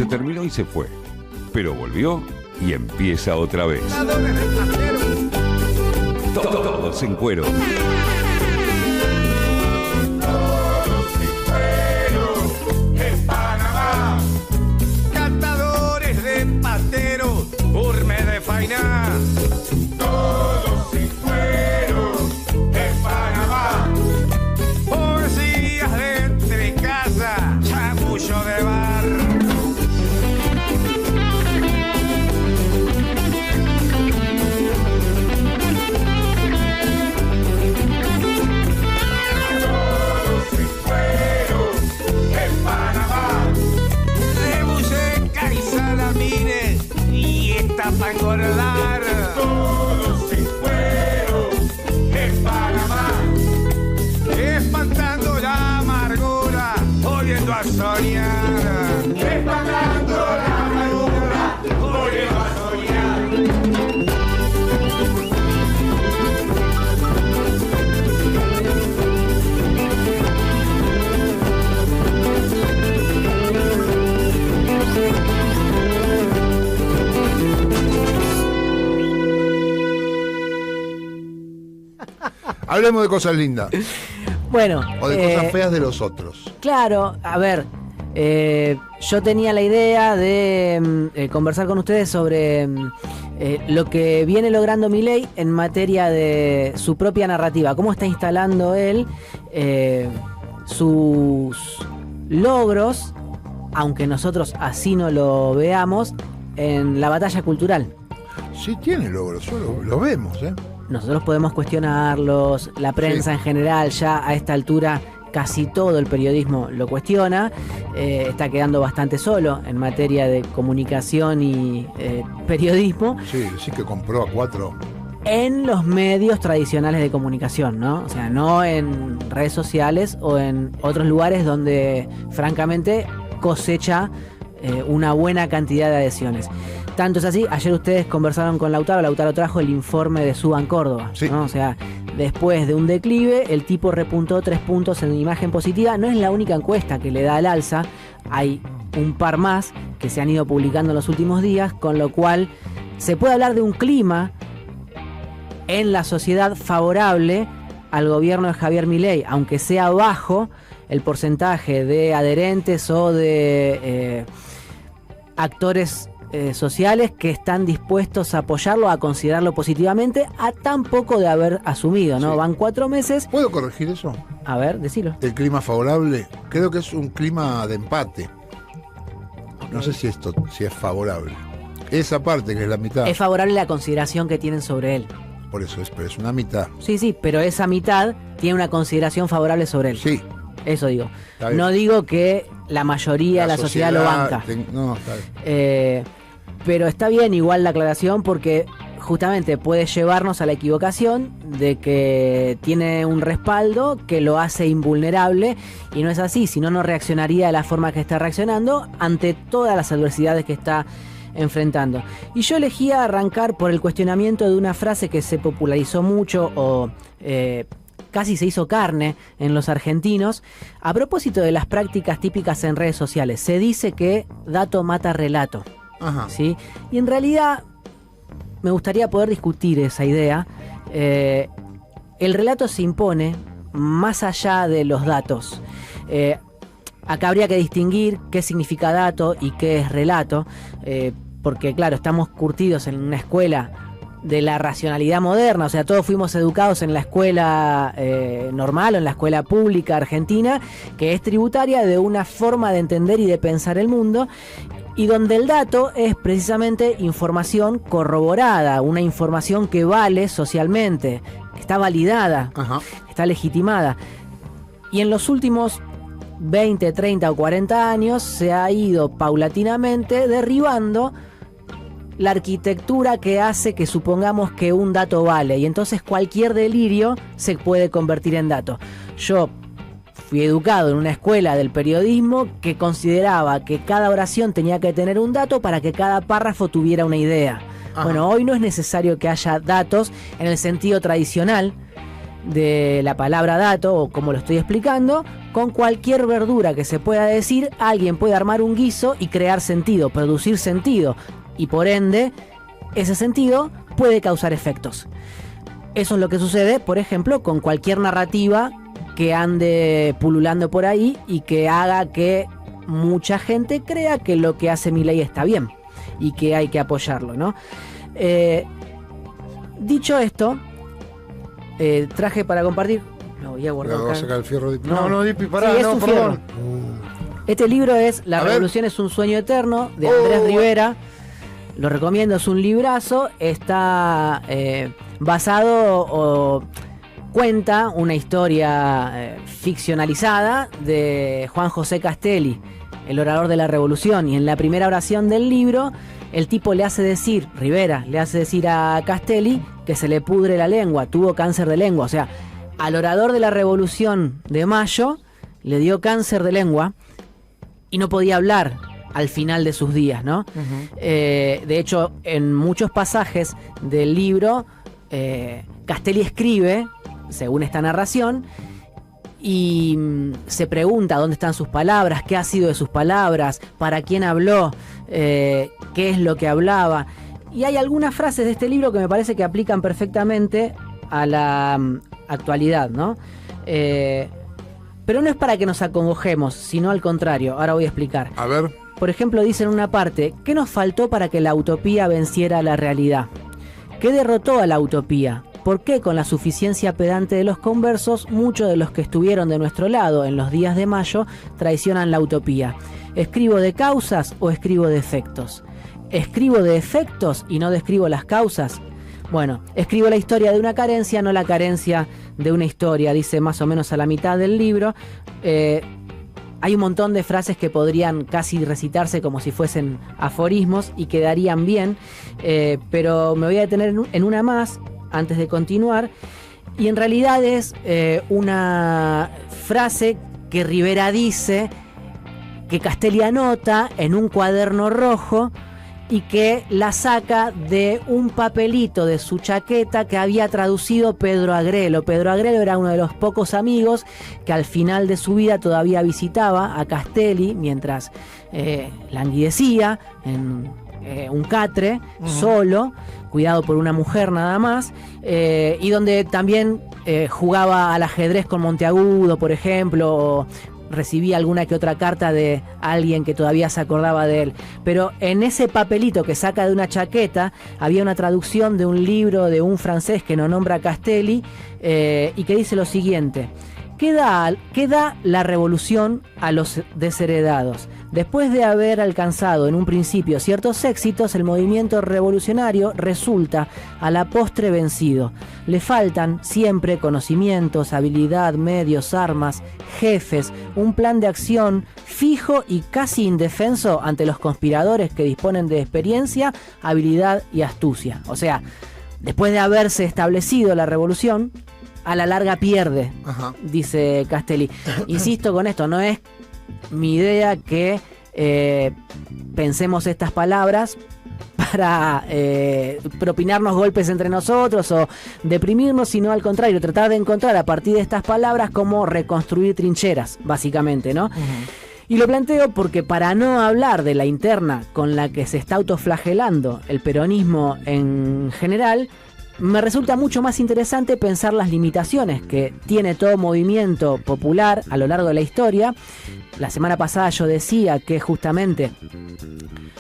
Se terminó y se fue, pero volvió y empieza otra vez. Todos en cuero. Todos sin cuero en Panamá. Poesías de entre casa, chamullo de bar. Todos sin cuero en Panamá. De buceca y salamines y esta pa' engordar. Todos sin cuero en Panamá. Espantando la amargura, oyendo a soñar. Espantando la amargura, oyendo a soñar. Hablemos de cosas lindas. Bueno. O de cosas feas de los otros. Claro, a ver. Yo tenía la idea de conversar con ustedes sobre lo que viene logrando Milei en materia de su propia narrativa. Cómo está instalando él sus logros, aunque nosotros así no lo veamos, en la batalla cultural. Sí tiene logros, lo vemos, ¿eh? Nosotros podemos cuestionarlos, la prensa en general, ya a esta altura casi todo el periodismo lo cuestiona, está quedando bastante solo en materia de comunicación y periodismo. Sí que compró a 4. En los medios tradicionales de comunicación, ¿no? O sea, no en redes sociales o en otros lugares donde francamente cosecha una buena cantidad de adhesiones. Tanto es así, ayer ustedes conversaron con Lautaro trajo el informe de Suban Córdoba, sí, ¿no? O sea, después de un declive, el tipo repuntó 3 puntos en imagen positiva. No es la única encuesta que le da al alza, hay un par más que se han ido publicando en los últimos días, con lo cual se puede hablar de un clima en la sociedad favorable al gobierno de Javier Milei, aunque sea bajo el porcentaje de adherentes o de actores sociales que están dispuestos a apoyarlo, a considerarlo positivamente, a tan poco de haber asumido, ¿no? Sí. Van 4 meses. ¿Puedo corregir eso? A ver, decilo. El clima favorable, creo que es un clima de empate. No sé si es favorable. Esa parte que es la mitad. Es favorable la consideración que tienen sobre él. Por eso pero es una mitad. Sí, pero esa mitad tiene una consideración favorable sobre él. Sí. Eso digo. No digo que la mayoría de la sociedad lo banca. No, está bien. Pero está bien igual la aclaración porque justamente puede llevarnos a la equivocación de que tiene un respaldo que lo hace invulnerable, y no es así, si no, no reaccionaría de la forma que está reaccionando ante todas las adversidades que está enfrentando. Y yo elegía arrancar por el cuestionamiento de una frase que se popularizó mucho o casi se hizo carne en los argentinos a propósito de las prácticas típicas en redes sociales. Se dice que dato mata relato. Ajá. ¿Sí? Y en realidad me gustaría poder discutir esa idea. El relato se impone más allá de los datos. Acá habría que distinguir qué significa dato y qué es relato, porque claro, estamos curtidos en una escuela de la racionalidad moderna, o sea, todos fuimos educados en la escuela normal o en la escuela pública argentina, que es tributaria de una forma de entender y de pensar el mundo, y donde el dato es precisamente información corroborada, una información que vale socialmente, que está validada, ajá, está legitimada. Y en los últimos 20, 30 o 40 años se ha ido paulatinamente derribando la arquitectura que hace que supongamos que un dato vale, y entonces cualquier delirio se puede convertir en dato. Yo fui educado en una escuela del periodismo que consideraba que cada oración tenía que tener un dato para que cada párrafo tuviera una idea. Ajá. Bueno, hoy no es necesario que haya datos en el sentido tradicional de la palabra dato, o como lo estoy explicando, con cualquier verdura que se pueda decir, alguien puede armar un guiso y crear sentido, producir sentido, y por ende, ese sentido puede causar efectos. Eso es lo que sucede, por ejemplo, con cualquier narrativa que ande pululando por ahí y que haga que mucha gente crea que lo que hace Milei está bien y que hay que apoyarlo, ¿no? Dicho esto, traje para compartir. Lo voy a guardar ¿Vas a acá. sacar el fierro? No, Dipi, pará, Sí, es no, un perdón. Este libro es La A ver. Revolución es un sueño eterno, de Andrés Rivera. Lo recomiendo, es un librazo. Está basado o cuenta una historia ficcionalizada de Juan José Castelli, el orador de la Revolución. Y en la primera oración del libro, el tipo le hace decir, Rivera, le hace decir a Castelli que se le pudre la lengua, tuvo cáncer de lengua. O sea, al orador de la Revolución de Mayo le dio cáncer de lengua y no podía hablar al final de sus días, ¿no? De hecho, en muchos pasajes del libro, Castelli escribe, según esta narración, y se pregunta dónde están sus palabras, qué ha sido de sus palabras, para quién habló, qué es lo que hablaba. Y hay algunas frases de este libro que me parece que aplican perfectamente a la actualidad, ¿no? Pero no es para que nos acongojemos, sino al contrario. Ahora voy a explicar. A ver. Por ejemplo, dice en una parte, ¿qué nos faltó para que la utopía venciera a la realidad? ¿Qué derrotó a la utopía? ¿Por qué con la suficiencia pedante de los conversos, muchos de los que estuvieron de nuestro lado en los días de mayo traicionan la utopía? ¿Escribo de causas o escribo de efectos? ¿Escribo de efectos y no describo las causas? Bueno, escribo la historia de una carencia, no la carencia de una historia, dice más o menos a la mitad del libro. Hay un montón de frases que podrían casi recitarse como si fuesen aforismos y quedarían bien, pero me voy a detener en una más antes de continuar, y en realidad es una frase que Rivera dice, que Castelli anota en un cuaderno rojo y que la saca de un papelito de su chaqueta que había traducido Pedro Agrelo. Pedro Agrelo era uno de los pocos amigos que al final de su vida todavía visitaba a Castelli mientras languidecía en un catre, solo, cuidado por una mujer nada más, y donde también jugaba al ajedrez con Monteagudo, por ejemplo, o recibía alguna que otra carta de alguien que todavía se acordaba de él. Pero en ese papelito que saca de una chaqueta había una traducción de un libro de un francés que no nombra a Castelli, y que dice lo siguiente: ¿Qué da la revolución a los desheredados? Después de haber alcanzado en un principio ciertos éxitos, el movimiento revolucionario resulta a la postre vencido. Le faltan siempre conocimientos, habilidad, medios, armas, jefes, un plan de acción fijo y casi indefenso ante los conspiradores que disponen de experiencia, habilidad y astucia. O sea, después de haberse establecido la revolución, a la larga pierde, dice Castelli. Insisto con esto, no es mi idea que pensemos estas palabras para propinarnos golpes entre nosotros o deprimirnos, sino al contrario, tratar de encontrar a partir de estas palabras cómo reconstruir trincheras, básicamente, ¿no? Y lo planteo porque, para no hablar de la interna con la que se está autoflagelando el peronismo en general, me resulta mucho más interesante pensar las limitaciones que tiene todo movimiento popular a lo largo de la historia. La semana pasada yo decía que justamente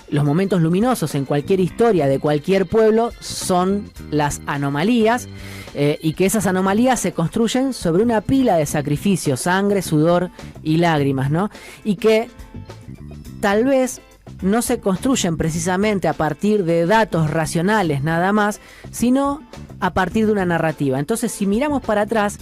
los momentos luminosos en cualquier historia de cualquier pueblo son las anomalías, y que esas anomalías se construyen sobre una pila de sacrificios, sangre, sudor y lágrimas, ¿no? Y que tal vez no se construyen precisamente a partir de datos racionales nada más, sino a partir de una narrativa. Entonces, si miramos para atrás,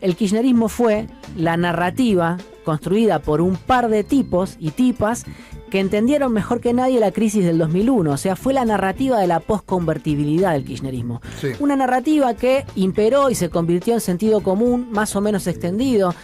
el kirchnerismo fue la narrativa construida por un par de tipos y tipas que entendieron mejor que nadie la crisis del 2001. O sea, fue la narrativa de la posconvertibilidad del kirchnerismo. Sí. Una narrativa que imperó y se convirtió en sentido común más o menos extendido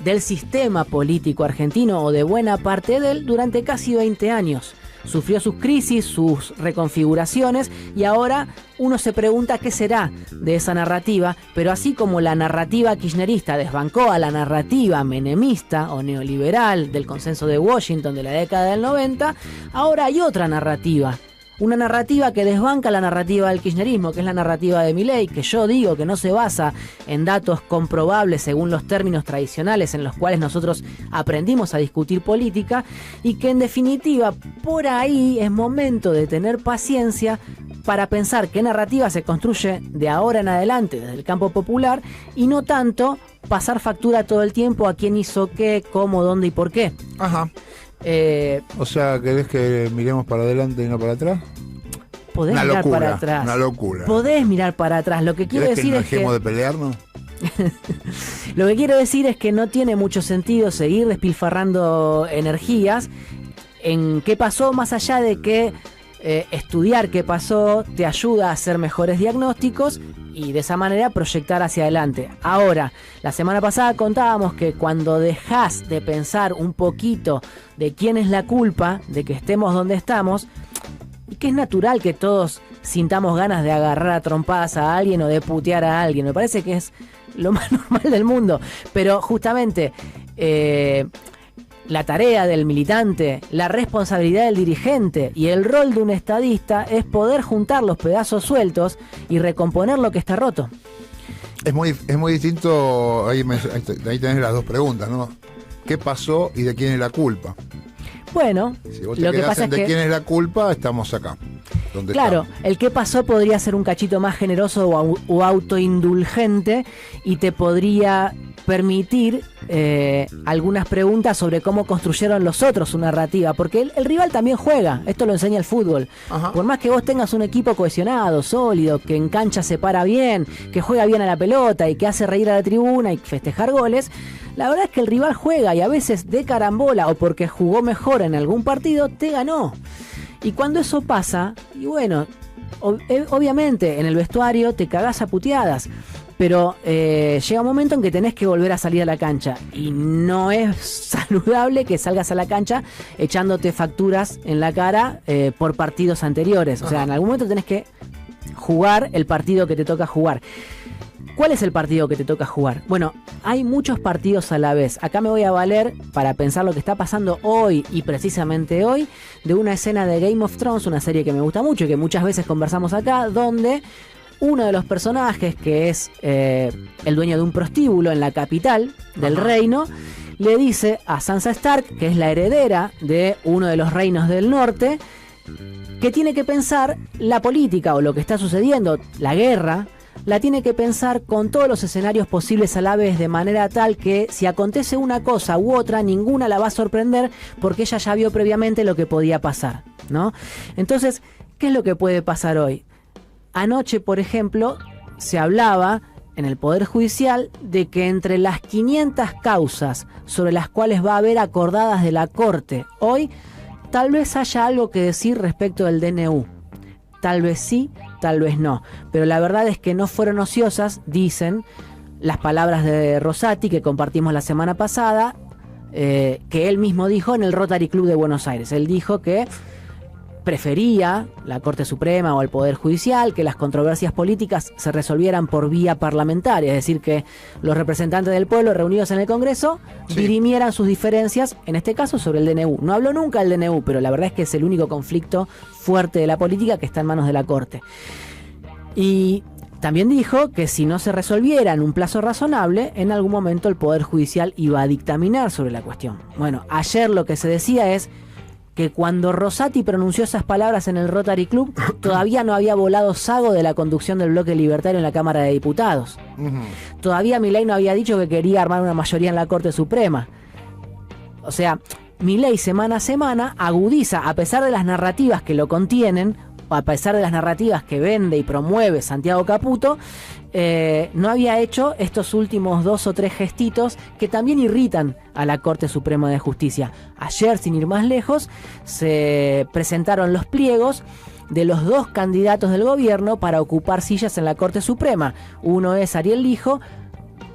del sistema político argentino, o de buena parte de él, durante casi 20 años. sufrió sus crisis, sus reconfiguraciones, y ahora uno se pregunta qué será de esa narrativa, pero así como la narrativa kirchnerista desbancó a la narrativa menemista o neoliberal del consenso de Washington de la década del 90, ahora hay otra narrativa. Una narrativa que desbanca la narrativa del kirchnerismo, que es la narrativa de Milei, que yo digo que no se basa en datos comprobables según los términos tradicionales en los cuales nosotros aprendimos a discutir política, y que en definitiva por ahí es momento de tener paciencia para pensar qué narrativa se construye de ahora en adelante desde el campo popular, y no tanto pasar factura todo el tiempo a quién hizo qué, cómo, dónde y por qué. Ajá. O sea, ¿querés que miremos para adelante y no para atrás? Podés una mirar locura, para atrás. Una locura. Podés mirar para atrás. Lo que quiero decir que no es que... dejemos de pelearnos? Lo que quiero decir es que no tiene mucho sentido seguir despilfarrando energías en qué pasó, más allá de que estudiar qué pasó te ayuda a hacer mejores diagnósticos y de esa manera proyectar hacia adelante. Ahora, la semana pasada contábamos que cuando dejás de pensar un poquito de quién es la culpa de que estemos donde estamos, y que es natural que todos sintamos ganas de agarrar a trompadas a alguien o de putear a alguien, me parece que es lo más normal del mundo, pero justamente la tarea del militante, la responsabilidad del dirigente y el rol de un estadista es poder juntar los pedazos sueltos y recomponer lo que está roto. Es muy distinto, ahí tenés las dos preguntas, ¿no? ¿Qué pasó y de quién es la culpa? Bueno, si vos te lo que quedás pasa en es de que... quién es la culpa, estamos acá. Claro, estamos. el qué pasó podría ser un cachito más generoso o autoindulgente y te podría permitir algunas preguntas sobre cómo construyeron los otros su narrativa, porque el rival también juega, esto lo enseña el fútbol. Ajá. Por más que vos tengas un equipo cohesionado, sólido, que en cancha se para bien, que juega bien a la pelota y que hace reír a la tribuna y festejar goles, la verdad es que el rival juega y a veces de carambola o porque jugó mejor en algún partido, te ganó. Y cuando eso pasa, y bueno, obviamente en el vestuario te cagás a puteadas, pero llega un momento en que tenés que volver a salir a la cancha y no es saludable que salgas a la cancha echándote facturas en la cara por partidos anteriores. O sea, en algún momento tenés que jugar el partido que te toca jugar. ¿Cuál es el partido que te toca jugar? Bueno, hay muchos partidos a la vez. Acá me voy a valer para pensar lo que está pasando hoy y precisamente hoy de una escena de Game of Thrones, una serie que me gusta mucho y que muchas veces conversamos acá, donde uno de los personajes, que es el dueño de un prostíbulo en la capital del reino, le dice a Sansa Stark, que es la heredera de uno de los reinos del norte, que tiene que pensar la política o lo que está sucediendo, la guerra, la tiene que pensar con todos los escenarios posibles a la vez, de manera tal que si acontece una cosa u otra, ninguna la va a sorprender porque ella ya vio previamente lo que podía pasar, ¿no? Entonces, ¿qué es lo que puede pasar hoy? Anoche, por ejemplo, se hablaba en el Poder Judicial de que entre las 500 causas sobre las cuales va a haber acordadas de la Corte hoy, tal vez haya algo que decir respecto del DNU. Tal vez sí, tal vez no. Pero la verdad es que no fueron ociosas, dicen las palabras de Rosati que compartimos la semana pasada, que él mismo dijo en el Rotary Club de Buenos Aires. Él dijo que prefería la Corte Suprema o el Poder Judicial, que las controversias políticas se resolvieran por vía parlamentaria, es decir, que los representantes del pueblo reunidos en el Congreso dirimieran sus diferencias, en este caso sobre el DNU. No habló nunca del DNU, pero la verdad es que es el único conflicto fuerte de la política que está en manos de la Corte. Y también dijo que si no se resolviera en un plazo razonable, en algún momento el Poder Judicial iba a dictaminar sobre la cuestión. Bueno, ayer lo que se decía es que cuando Rosati pronunció esas palabras en el Rotary Club, todavía no había volado sago de la conducción del bloque libertario en la Cámara de Diputados. Todavía Milei no había dicho que quería armar una mayoría en la Corte Suprema. O sea, Milei semana a semana agudiza, a pesar de las narrativas que lo contienen, o a pesar de las narrativas que vende y promueve Santiago Caputo, no había hecho estos últimos 2 o 3 gestitos que también irritan a la Corte Suprema de Justicia. Ayer, sin ir más lejos, se presentaron los pliegos de los 2 candidatos del gobierno para ocupar sillas en la Corte Suprema. Uno es Ariel Lijo,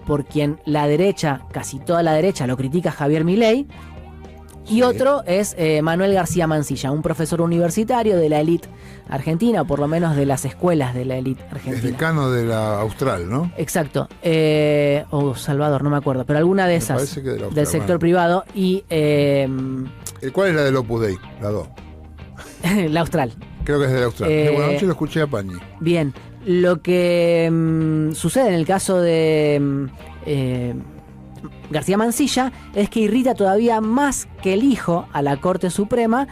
por quien la derecha, casi toda la derecha, lo critica Javier Milei, Y Sí. otro es Manuel García Mansilla, un profesor universitario de la élite argentina, o por lo menos de las escuelas de la élite Es argentina. decano de la Austral, ¿no? Exacto. O Salvador, no me acuerdo, pero alguna de Me esas parece que de la del Austral, sector bueno. privado y ¿Cuál es la del Opus Dei? La 2. la Austral. Creo que es de la Austral. Bueno, anoche lo escuché a Pañi. Bien, lo que sucede en el caso de García Mansilla es que irrita todavía más que el hijo a la Corte Suprema,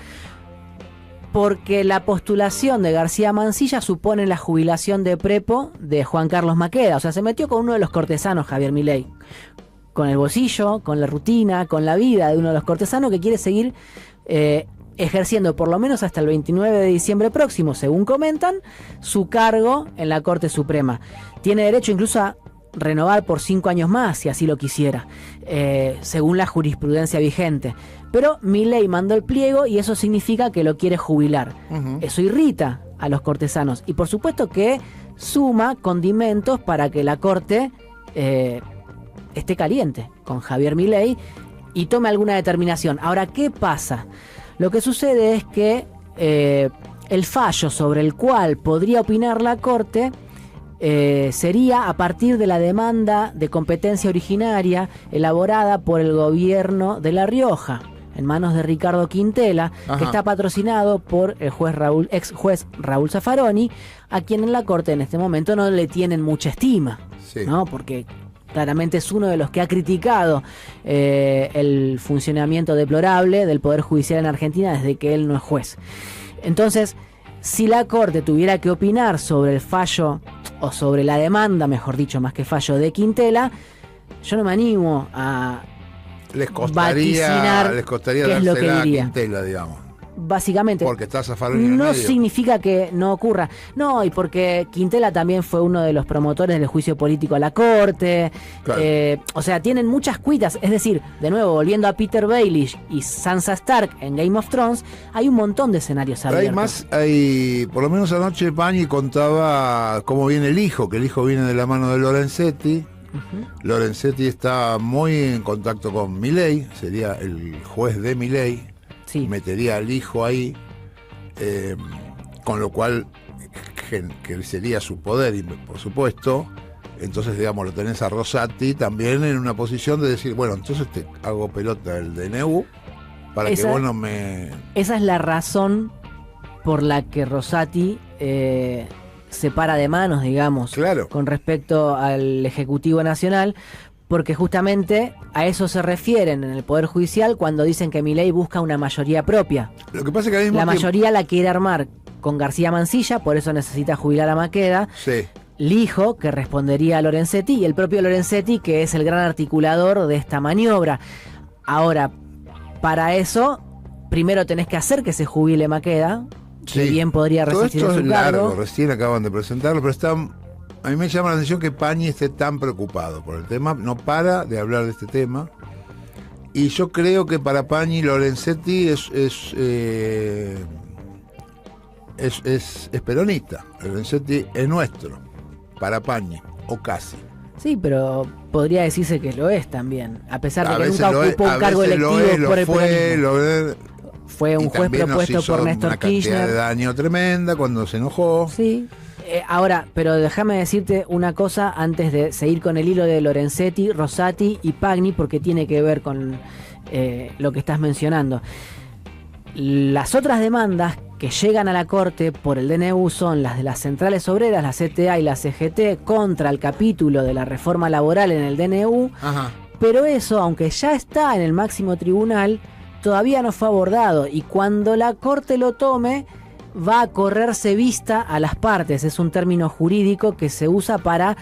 porque la postulación de García Mansilla supone la jubilación de prepo de Juan Carlos Maqueda. O sea, se metió con uno de los cortesanos, Javier Milei, con el bolsillo, con la rutina, con la vida de uno de los cortesanos que quiere seguir ejerciendo por lo menos hasta el 29 de diciembre próximo, según comentan, su cargo en la Corte Suprema. Tiene derecho incluso a renovar por 5 años más, si así lo quisiera, según la jurisprudencia vigente. Pero Milei mandó el pliego y eso significa que lo quiere jubilar. Ujú. Eso irrita a los cortesanos y por supuesto que suma condimentos para que la Corte esté caliente con Javier Milei y tome alguna determinación. Ahora, ¿qué pasa? Lo que sucede es que el fallo sobre el cual podría opinar la Corte sería a partir de la demanda de competencia originaria elaborada por el gobierno de La Rioja, en manos de Ricardo Quintela, Ajá. que está patrocinado por el ex juez Raúl Zaffaroni, a quien en la Corte en este momento no le tienen mucha estima, Sí. ¿no? Porque claramente es uno de los que ha criticado el funcionamiento deplorable del Poder Judicial en Argentina desde que él no es juez. Entonces, si la Corte tuviera que opinar sobre el fallo, o sobre la demanda, mejor dicho, más que fallo de Quintela, yo no me animo a Les vaticinar costaría qué es lo que dársela a diría. Quintela, digamos. Básicamente, Porque está Zaffaroni en el no medio. significa que no ocurra. No, y porque Quintela también fue uno de los promotores del juicio político a la Corte. Claro. O sea, tienen muchas cuitas. Es decir, de nuevo, volviendo a Peter Baelish y Sansa Stark en Game of Thrones, hay un montón de escenarios Pero abiertos. por lo menos anoche Pañi contaba cómo viene el hijo, que el hijo viene de la mano de Lorenzetti. Lorenzetti está muy en contacto con Milei, sería el juez de Milei. Sí. Metería al hijo ahí, con lo cual que sería su poder, y por supuesto, entonces digamos lo tenés a Rosati también en una posición de decir, bueno, entonces te hago pelota el DNU para Esa- que vos no me... Esa es la razón por la que Rosati se para de manos, digamos, Claro. con respecto al Ejecutivo Nacional, porque justamente a eso se refieren en el Poder Judicial cuando dicen que Milei busca una mayoría propia. Lo que pasa es que al mismo La tiempo... mayoría la quiere armar con García Mansilla, por eso necesita jubilar a Maqueda, Sí, Lijo, que respondería a Lorenzetti, y el propio Lorenzetti, que es el gran articulador de esta maniobra. Ahora, para eso, primero tenés que hacer que se jubile Maqueda, que sí. bien podría Todo resistir esto en es su largo, cargo. recién acaban de presentarlo, pero está... A mí me llama la atención que Pañi esté tan preocupado por el tema, no para de hablar de este tema. Y yo creo que para Pañi Lorenzetti es peronista. Lorenzetti es nuestro, para Pañi, o casi. Sí, pero podría decirse que lo es también, a pesar de A que veces nunca lo es, ocupó a un cargo veces electivo lo es, lo por el fue, peronismo. lo es. Fue un Y juez también nos propuesto hizo por Néstor una cantidad Kirchner. de daño tremenda cuando se enojó. Sí. Ahora, pero déjame decirte una cosa antes de seguir con el hilo de Lorenzetti, Rosati y Pagni, porque tiene que ver con lo que estás mencionando. Las otras demandas que llegan a la Corte por el DNU son las de las centrales obreras, la CTA y la CGT, contra el capítulo de la reforma laboral en el DNU, Ajá. pero eso, aunque ya está en el máximo tribunal, todavía no fue abordado, y cuando la Corte lo tome, va a correrse vista a las partes. Es un término jurídico que se usa para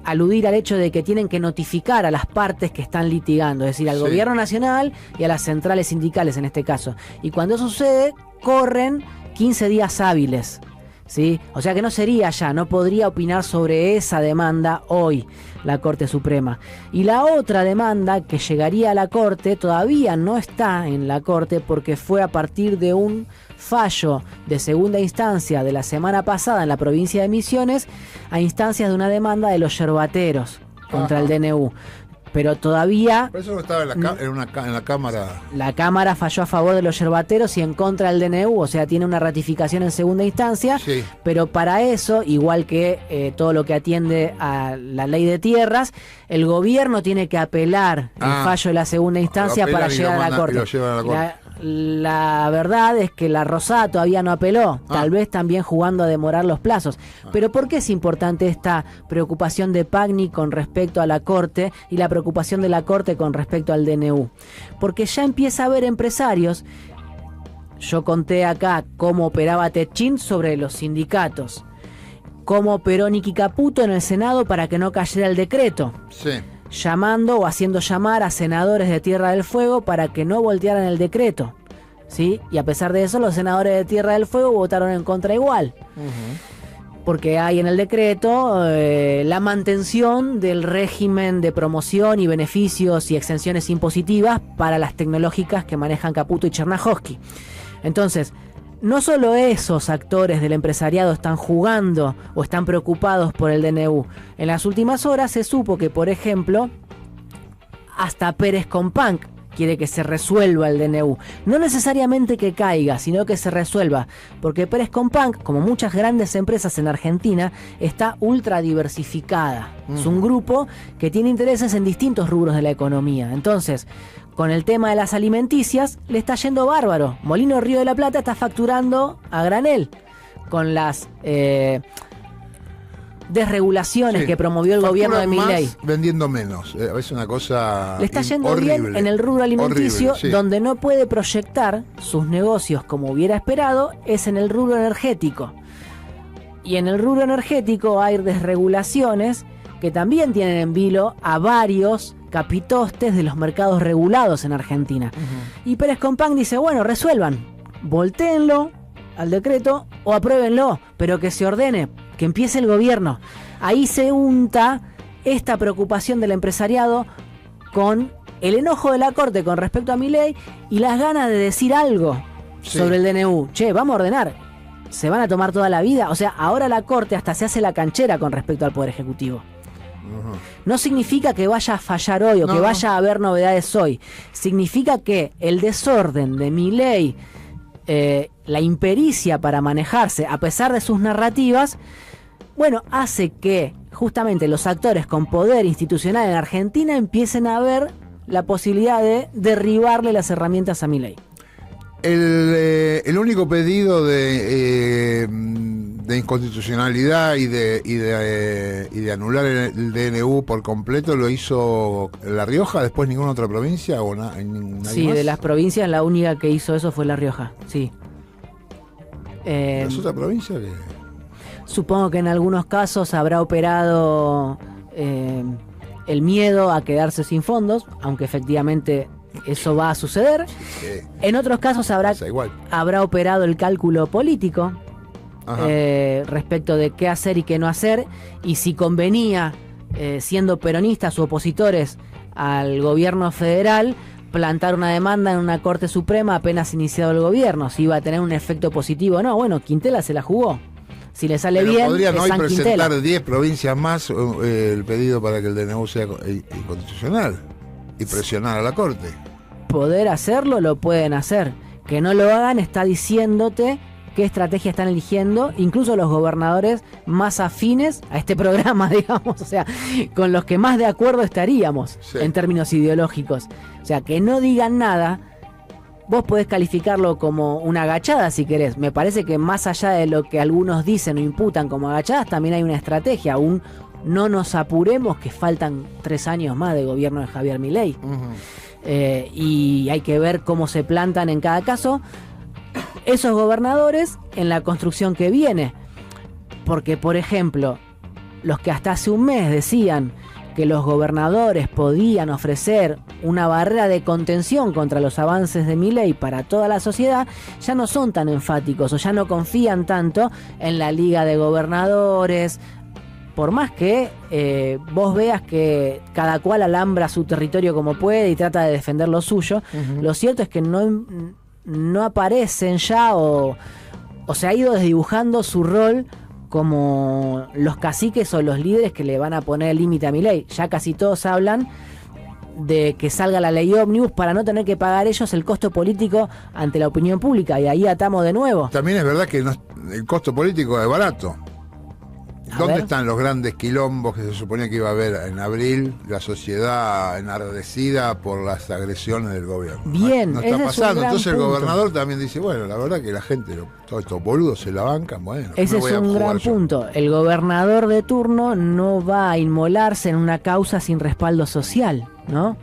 aludir al hecho de que tienen que notificar a las partes que están litigando, es decir, al Sí. gobierno nacional y a las centrales sindicales en este caso. Y cuando eso sucede, corren 15 días hábiles, ¿sí? O sea que no sería ya, no podría opinar sobre esa demanda hoy la Corte Suprema. Y la otra demanda que llegaría a la Corte todavía no está en la Corte porque fue a partir de un fallo de segunda instancia de la semana pasada en la provincia de Misiones a instancias de una demanda de los yerbateros contra el DNU. pero todavía Por eso no estaba en la Cámara. la Cámara falló a favor de los yerbateros y en contra del DNU, o sea, tiene una ratificación en segunda instancia, Sí. pero para eso, igual que todo lo que atiende a la ley de tierras, el gobierno tiene que apelar el fallo de la segunda instancia lo apelan para y llegar lo a la mandan- y Corte. lo llevan a la Corte. La verdad es que la Rosada todavía no apeló, tal vez también jugando a demorar los plazos. Pero ¿por qué es importante esta preocupación de Pagni con respecto a la Corte y la preocupación de la Corte con respecto al DNU? Porque ya empieza a haber empresarios. Yo conté acá cómo operaba Techin sobre los sindicatos, cómo operó Nicky Caputo en el Senado para que no cayera el decreto, Sí. llamando o haciendo llamar a senadores de Tierra del Fuego para que no voltearan el decreto, ¿sí? Y a pesar de eso, los senadores de Tierra del Fuego votaron en contra igual. Porque hay en el decreto la mantención del régimen de promoción y beneficios y exenciones impositivas para las tecnológicas que manejan Caputo y Chernahovsky. Entonces, no solo esos actores del empresariado están jugando o están preocupados por el DNU. En las últimas horas se supo que, por ejemplo, hasta Pérez Compán quiere que se resuelva el DNU. No necesariamente que caiga, sino que se resuelva. Porque Pérez Compán, como muchas grandes empresas en Argentina, está ultra diversificada. Es un grupo que tiene intereses en distintos rubros de la economía. Entonces, con el tema de las alimenticias, le está yendo bárbaro. Molino Río de la Plata está facturando a granel. Con las desregulaciones Sí. que promovió el gobierno de Facturan Milei. más vendiendo menos. Es una cosa Le está yendo horrible. bien en el rubro alimenticio, Horrible, sí. donde no puede proyectar sus negocios como hubiera esperado, es en el rubro energético. Y en el rubro energético hay desregulaciones que también tienen en vilo a varios capitostes de los mercados regulados en Argentina. Y Pérez Compán dice, bueno, resuelvan, voltéenlo al decreto o apruébenlo, pero que se ordene, que empiece el gobierno. Ahí se unta esta preocupación del empresariado con el enojo de la Corte con respecto a Milei y las ganas de decir algo sobre el DNU. Che, vamos a ordenar. ¿Se van a tomar toda la vida? O sea, ahora la Corte hasta se hace la canchera con respecto al Poder Ejecutivo. No significa que vaya a fallar hoy o que vaya a haber novedades hoy. Significa que el desorden de Milei, la impericia para manejarse a pesar de sus narrativas, bueno, hace que justamente los actores con poder institucional en Argentina empiecen a ver la posibilidad de derribarle las herramientas a Milei. El único pedido de inconstitucionalidad y de anular el DNU por completo lo hizo La Rioja, después ninguna otra provincia o nadie Sí, más. de las provincias la única que hizo eso fue La Rioja, sí. ¿Las otras provincias que? Supongo que en algunos casos habrá operado el miedo a quedarse sin fondos, aunque efectivamente eso va a suceder. En otros casos habrá operado el cálculo político respecto de qué hacer y qué no hacer, y si convenía, siendo peronistas u opositores al gobierno federal, plantar una demanda en una Corte Suprema apenas iniciado el gobierno, si iba a tener un efecto positivo o no. Bueno, Quintela se la jugó. Si le sale Pero bien, podrían es hoy San presentar Quintela. 10 provincias más el pedido para que el DNU sea inconstitucional y presionar a la Corte. Poder hacerlo, lo pueden hacer. Que no lo hagan está diciéndote qué estrategia están eligiendo, incluso los gobernadores más afines a este programa, digamos, o sea, con los que más de acuerdo estaríamos en términos ideológicos. O sea, que no digan nada, vos podés calificarlo como una agachada si querés. Me parece que más allá de lo que algunos dicen o imputan como agachadas, también hay una estrategia, no nos apuremos que faltan 3 años más de gobierno de Javier Milei. Y hay que ver cómo se plantan en cada caso esos gobernadores en la construcción que viene. Porque, por ejemplo, los que hasta hace un mes decían que los gobernadores podían ofrecer una barrera de contención contra los avances de Milei para toda la sociedad, ya no son tan enfáticos o ya no confían tanto en la Liga de Gobernadores. Por más que vos veas que cada cual alambra su territorio como puede y trata de defender lo suyo, lo cierto es que no aparecen ya o se ha ido desdibujando su rol como los caciques o los líderes que le van a poner el límite a Milei. Ya casi todos hablan de que salga la ley ómnibus para no tener que pagar ellos el costo político ante la opinión pública, y ahí atamos de nuevo. También es verdad que el costo político es barato. ¿Dónde ver. están los grandes quilombos que se suponía que iba a haber en abril? La sociedad enardecida por las agresiones del gobierno. Bien, no ese está es un pasando. gran Entonces el punto. gobernador también dice, bueno, la verdad que la gente, todos estos boludos se la bancan, bueno. Ese me es voy a un jugar gran yo. punto. El gobernador de turno no va a inmolarse en una causa sin respaldo social, ¿no?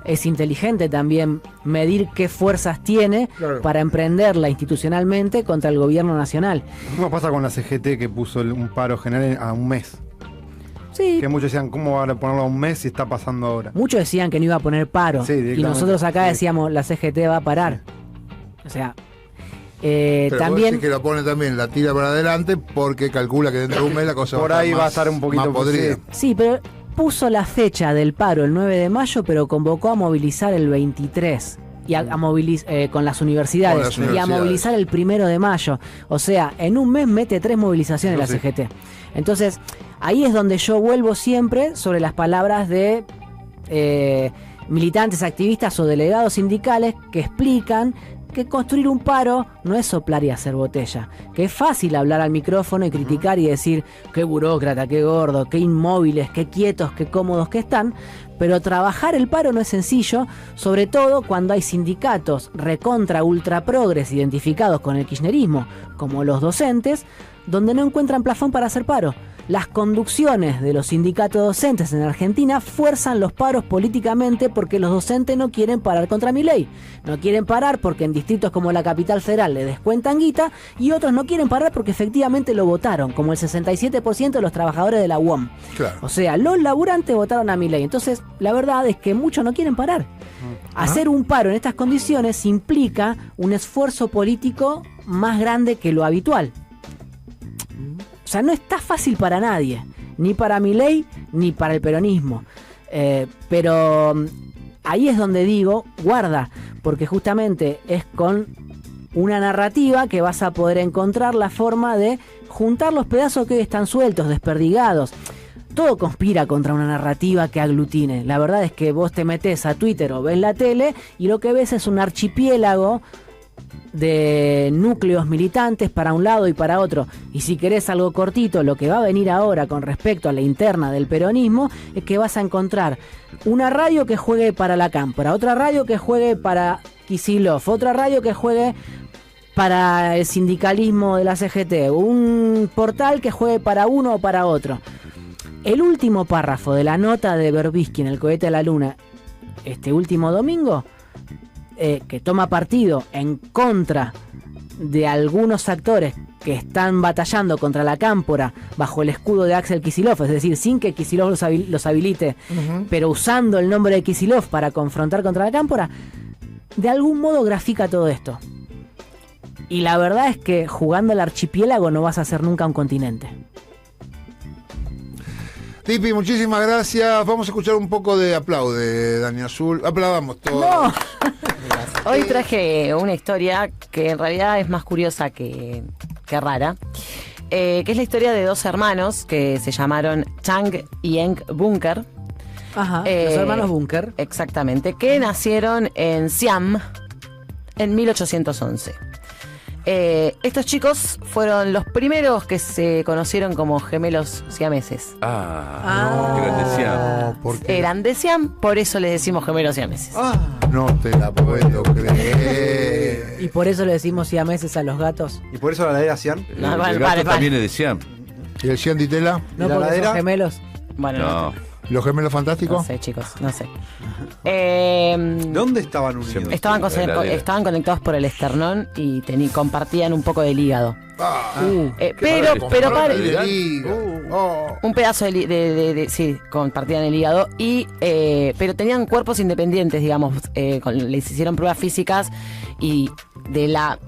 Es inteligente también medir qué fuerzas tiene Claro. para emprenderla institucionalmente contra el gobierno nacional. ¿Cómo pasa con la CGT que puso un paro general a un mes? Sí, Que muchos decían, ¿cómo van a ponerlo a un mes si está pasando ahora? muchos decían que no iba a poner paro, Sí, y directamente. nosotros acá Sí. decíamos, la CGT va a parar. O sea, Pero también... vos decís que lo pone también, la tira para adelante porque calcula que dentro de un mes la cosa Por va a ahí estar va a más- estar un poquito, más podrida. sí. Sí, pero puso la fecha del paro el 9 de mayo, pero convocó a movilizar el 23. Y con las universidades. Con las Y a universidades. movilizar el 1 de mayo. O sea, en un mes mete 3 movilizaciones la Sí. CGT. Entonces, ahí es donde yo vuelvo siempre sobre las palabras de militantes, activistas o delegados sindicales que explican que construir un paro no es soplar y hacer botella, que es fácil hablar al micrófono y criticar y decir qué burócrata, qué gordo, qué inmóviles, qué quietos, qué cómodos que están, pero trabajar el paro no es sencillo, sobre todo cuando hay sindicatos recontra ultra progres identificados con el kirchnerismo, como los docentes, donde no encuentran plafón para hacer paro. Las conducciones de los sindicatos docentes en Argentina fuerzan los paros políticamente porque los docentes no quieren parar contra Milei. No quieren parar porque en distritos como la Capital Federal le descuentan guita, y otros no quieren parar porque efectivamente lo votaron, como el 67% de los trabajadores de la UOM. Claro. O sea, los laburantes votaron a Milei. Entonces, la verdad es que muchos no quieren parar. Hacer un paro en estas condiciones implica un esfuerzo político más grande que lo habitual. O sea, no está fácil para nadie, ni para Milei, ni para el peronismo. Pero ahí es donde digo, guarda, porque justamente es con una narrativa que vas a poder encontrar la forma de juntar los pedazos que hoy están sueltos, desperdigados. Todo conspira contra una narrativa que aglutine. La verdad es que vos te metés a Twitter o ves la tele y lo que ves es un archipiélago de núcleos militantes para un lado y para otro. Y si querés algo cortito, lo que va a venir ahora con respecto a la interna del peronismo es que vas a encontrar una radio que juegue para la Cámpora, otra radio que juegue para Kicillof, otra radio que juegue para el sindicalismo de la CGT, un portal que juegue para uno o para otro. El último párrafo de la nota de Berbisky en El cohete a la luna este último domingo, que toma partido en contra de algunos actores que están batallando contra la Cámpora bajo el escudo de Axel Kicillof, es decir, sin que Kicillof los habilite, pero usando el nombre de Kicillof para confrontar contra la Cámpora, de algún modo grafica todo esto. Y la verdad es que jugando al archipiélago no vas a hacer nunca un continente. Tipi, muchísimas gracias. Vamos a escuchar un poco de aplaude, Dani Azul. Aplaudamos todos. No. Hoy traje una historia que en realidad es más curiosa que rara, que es la historia de dos hermanos que se llamaron Chang y Eng Bunker. Ajá, los hermanos Bunker. Exactamente, que nacieron en Siam en 1811. Estos chicos fueron los primeros que se conocieron como gemelos siameses. Eran de Siam. No, porque... Eran de Siam, por eso les decimos gemelos siameses. No te la puedo creer. Y por eso le decimos siameses a los gatos. Y por eso la ladera Cian. No, El vale, gato vale. también es de Siam. ¿Y el Cian Ditela? No la porque ladera? son gemelos. Bueno, No. ¿Los gemelos fantásticos? no sé, chicos, no sé. ¿Dónde estaban unidos? Estaban, La heladera. estaban conectados por el esternón y compartían un poco del hígado. Pero Comparten pare, el hígado. Oh. un pedazo sí, compartían el hígado y pero tenían cuerpos independientes, digamos, les hicieron pruebas físicas y de la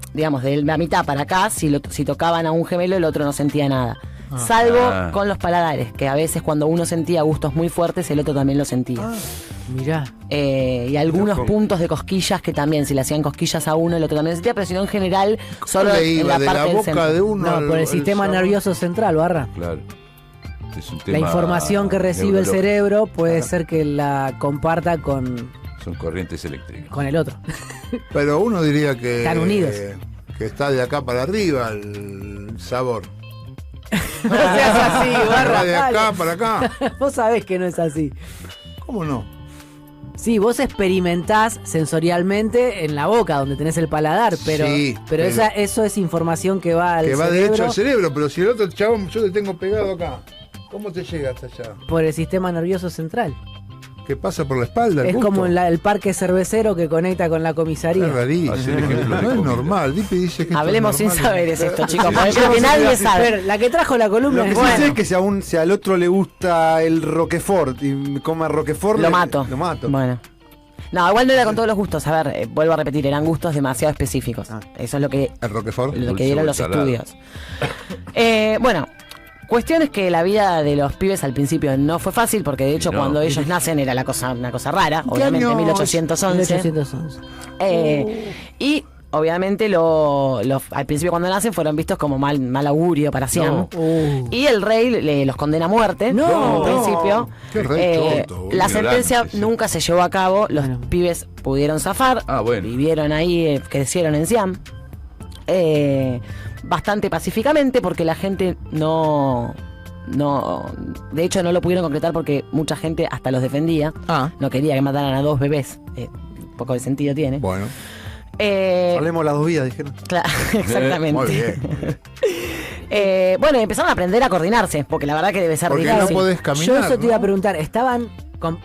mitad para acá, si tocaban a un gemelo el otro no sentía nada. Salvo con los paladares, que a veces cuando uno sentía gustos muy fuertes, el otro también lo sentía. Mirá. Y algunos puntos de cosquillas que también, si le hacían cosquillas a uno, el otro también lo sentía, pero si no en general, solo le en iba la de parte la del boca centro. de uno No, por el sistema sabor? nervioso central, barra. Claro. Este es un La tema información que recibe el neurológico. cerebro puede ser que la comparta con Son corrientes eléctricas. el otro. Pero uno diría que... Están unidos. Que está de acá para arriba el sabor. No seas así, Va de acá dale. para acá. Vos sabés que no es así. ¿Cómo no? Sí, vos experimentás sensorialmente en la boca, donde tenés el paladar, pero, Sí, pero pero- eso es información que va al Que va cerebro derecho al cerebro, pero si el otro chabón yo te tengo pegado acá, ¿cómo te llega hasta allá? por el sistema nervioso central. ¿Qué pasa por la espalda? el Es gusto? como el parque cervecero que conecta con la comisaría. Es rarísimo. Hacer ejemplos de No es comida. normal. Dipi dice que esto es Hablemos sin normal. saberes esto, chicos, Sí, porque sí, creo que sí, nadie sí. sabe. Pero la que trajo la Lo columna que es sí Bueno. sé es que si al otro le gusta el Roquefort y coma Roquefort, Lo mato. Lo mato. Bueno. No, igual no era con todos los gustos. A ver, vuelvo a repetir, eran gustos demasiado específicos. Ah. Eso es lo que El Roquefort. lo Dulce que dieron o los salado. estudios. Bueno, cuestión es que la vida de los pibes al principio no fue fácil, porque de hecho No. cuando ellos nacen era una cosa rara, obviamente, año? 1811. 1811. Y obviamente al principio cuando nacen fueron vistos como mal augurio para Siam. Y el rey los condena a muerte No. en principio. Qué rey choto, boludo. La sentencia Ignorante, sí. nunca se llevó a cabo, los Bueno. pibes pudieron zafar, Ah, bueno. vivieron ahí, crecieron en Siam. Bastante pacíficamente porque la gente no, de hecho no lo pudieron concretar porque mucha gente hasta los defendía, Ah, no quería que mataran a 2 bebés, un poco de sentido tiene. bueno. Hablemos las 2 vidas, dijeron. Exactamente. Muy bien. Muy bien. Bueno, empezaron a aprender a coordinarse porque la verdad que debe ser Porque no difícil. podés caminar. Yo eso te iba a ¿no? preguntar, estaban,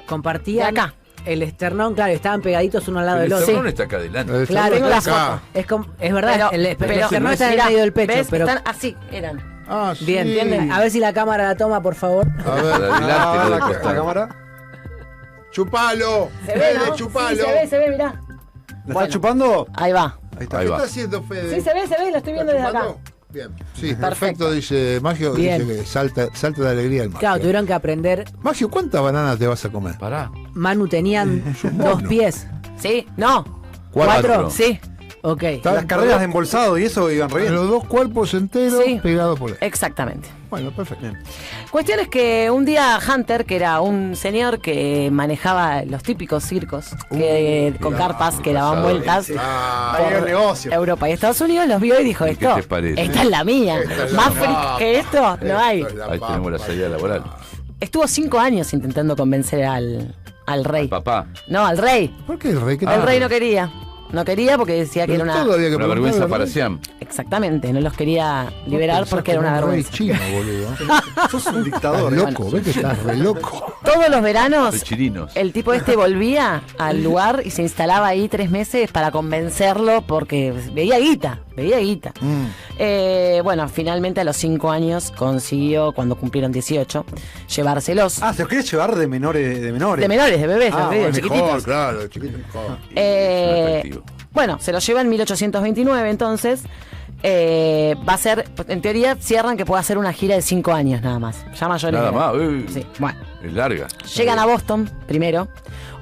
compartían De acá. el esternón, claro, estaban pegaditos uno al lado El del otro. esternón está acá adelante. El Claro, esternón tengo está la acá. foto. Es verdad, el esternón está en el mirá, medio del pecho, ¿ves? pero Están así, eran. Ah, sí. bien, ¿entienden? A ver si la cámara la toma, por favor. A ver. Adelante, no de la costado. cámara. Chupalo. ¿Se ve, Fede, no? chupalo. Sí, se ve, mirá. ¿La Bueno. está chupando? Ahí va. Ahí está. Ahí ¿Qué va. está haciendo Fede? Sí, se ve, lo estoy viendo desde acá. ¿Chupando? Bien. Sí, Perfecto. perfecto, dice Magio. Bien. Dice que salta de alegría el Magio. Claro, tuvieron que aprender. Magio, ¿cuántas bananas te vas a comer? Pará. Manu tenían 2 pies. ¿Sí? No. Cuatro. Sí, Ok. Las carreras de embolsado y eso iban re bien. Los dos cuerpos enteros Sí. pegados por él. exactamente. Bueno, perfecto. Cuestión es que un día Hunter, que era un señor que manejaba los típicos circos con carpas que daban pasado, vueltas Ah, Ahí el negocio. Europa y Estados Unidos, los vio y dijo, ¿Y qué esto, te parece? esta es la mía. Esta es la Más freak papa. que esto no hay. Esto es la Ahí papa. tenemos la salida laboral. Estuvo 5 años intentando convencer al rey. Papá. No, al rey. ¿Por qué el rey? ¿Qué El tal? rey no quería. No quería porque decía que Pero era una... todo había que Una preguntarle vergüenza al para rey. Siam. Exactamente, no los quería liberar Vos porque era pensás una como un rey vergüenza. chino, boludo. Sos un dictador. Estás loco, ves que estás re loco. Todos los veranos Soy chirinos. el tipo este volvía al lugar y se instalaba ahí 3 meses para convencerlo porque veía guita. Bueno, finalmente a los 5 años consiguió, cuando cumplieron 18, llevárselos. Ah, se los querés llevar de menores. De menores, de bebés, Ah, de bueno, chiquititos. Mejor, claro, chiquito mejor. Efectivo. Bueno, se lo lleva en 1829, entonces va a ser, en teoría cierran que puede hacer una gira de 5 años nada más. Ya mayores. Nada de edad. más. Sí, bueno. Es larga. Llegan a Boston primero.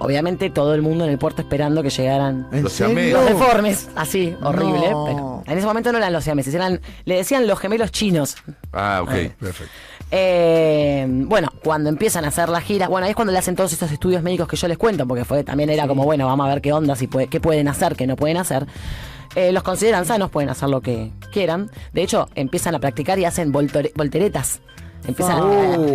Obviamente todo el mundo en el puerto esperando que llegaran ¿En Los serio? siameses. los deformes, así, horrible. No. Pero en ese momento no eran los siameses, le decían los gemelos chinos. Ah, ok. Perfecto. Bueno, cuando empiezan a hacer la gira, bueno, ahí es cuando le hacen todos estos estudios médicos que yo les cuento, porque también era como, bueno, vamos a ver qué onda, qué pueden hacer, qué no pueden hacer. Los consideran sanos, pueden hacer lo que quieran. De hecho, empiezan a practicar y hacen volteretas. Empiezan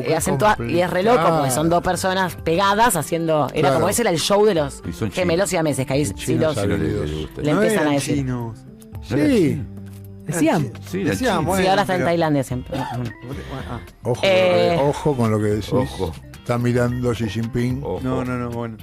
qué hacen y es re loco, porque son 2 personas pegadas haciendo. Era Claro. como ese era el show de los Y son gemelos y ameses, que ahí Chinos sí los, saben. Le gusta. le No empiezan eran a decir. chinos. Sí. Decían. Sí, la Decían, chica. bueno, Sí, ahora está en pero- Tailandia siempre. Ojo, Eh, ojo con lo que decís. Ojo. Está mirando Xi Jinping. Ojo. No, bueno.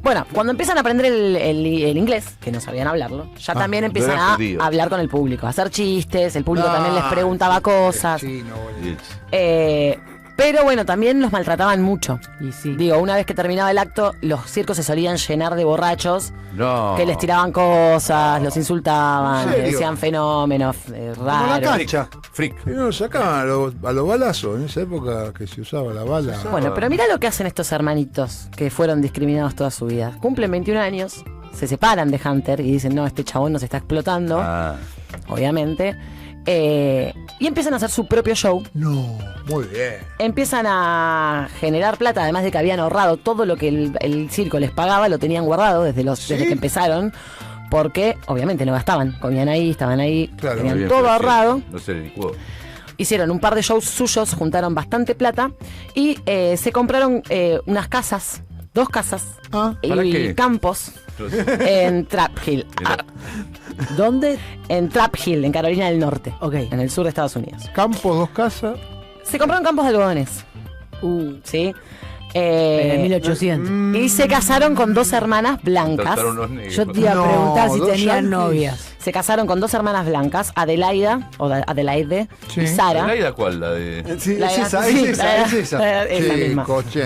Bueno, cuando empiezan a aprender el inglés, que no sabían hablarlo, ya también empiezan eran a judíos. hablar con el público, a hacer chistes, el público también les preguntaba cosas. Chino, boludo. Y el- Pero bueno, también los maltrataban mucho. Y sí. Digo, una vez que terminaba el acto, los circos se solían llenar de borrachos No. que les tiraban cosas, los insultaban, ¿En les serio? decían fenómenos Como la raros. cancha. Freak. Y no, sacaban a los balazos, en esa época que se usaba la bala. Bueno, pero mira lo que hacen estos hermanitos que fueron discriminados toda su vida. Cumplen 21 años, se separan de Hunter y dicen, no, este chabón nos está explotando. Ah. Obviamente. Y empiezan a hacer su propio show. No, muy bien. Empiezan a generar plata, además de que habían ahorrado todo lo que el circo les pagaba, lo tenían guardado desde que empezaron, porque obviamente no gastaban, comían ahí, estaban ahí, Claro. tenían Bien, todo pero sí, ahorrado. No se le licuó. Hicieron un par de shows suyos, juntaron bastante plata y se compraron unas casas, 2 casas Ah, ¿para y qué? campos en Trap Hill. ¿Dónde? En Trap Hill, en Carolina del Norte, Ok. en el sur de Estados Unidos. Campo, 2 casas. Se compraron campos de algodones, ¿sí? En el 1800. Y se casaron con 2 hermanas blancas. Trataron unos negros. Yo te iba a No, preguntar si dos tenían yanquis. novias. Se casaron con 2 hermanas blancas, Adelaida, Adelaide Sí. y Sara. ¿La ida cuál? La de... Sí, La- es esa, sí, es esa, es esa. es la misma. Chico, che.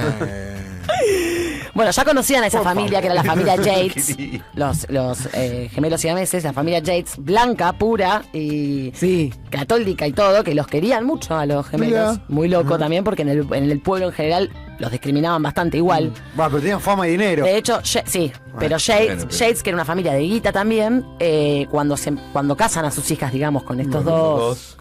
Bueno, ya conocían a esa familia, que era la familia Yates, quería. los gemelos siameses, la familia Yates, blanca, pura y Sí. católica y todo, que los querían mucho a los gemelos. Mira. Muy loco también, porque en el pueblo en general los discriminaban bastante igual. Va, pero tenían fama y dinero. De hecho, sí, pero bueno, Yates, que era una familia de guita también, cuando casan a sus hijas, digamos, con estos dos,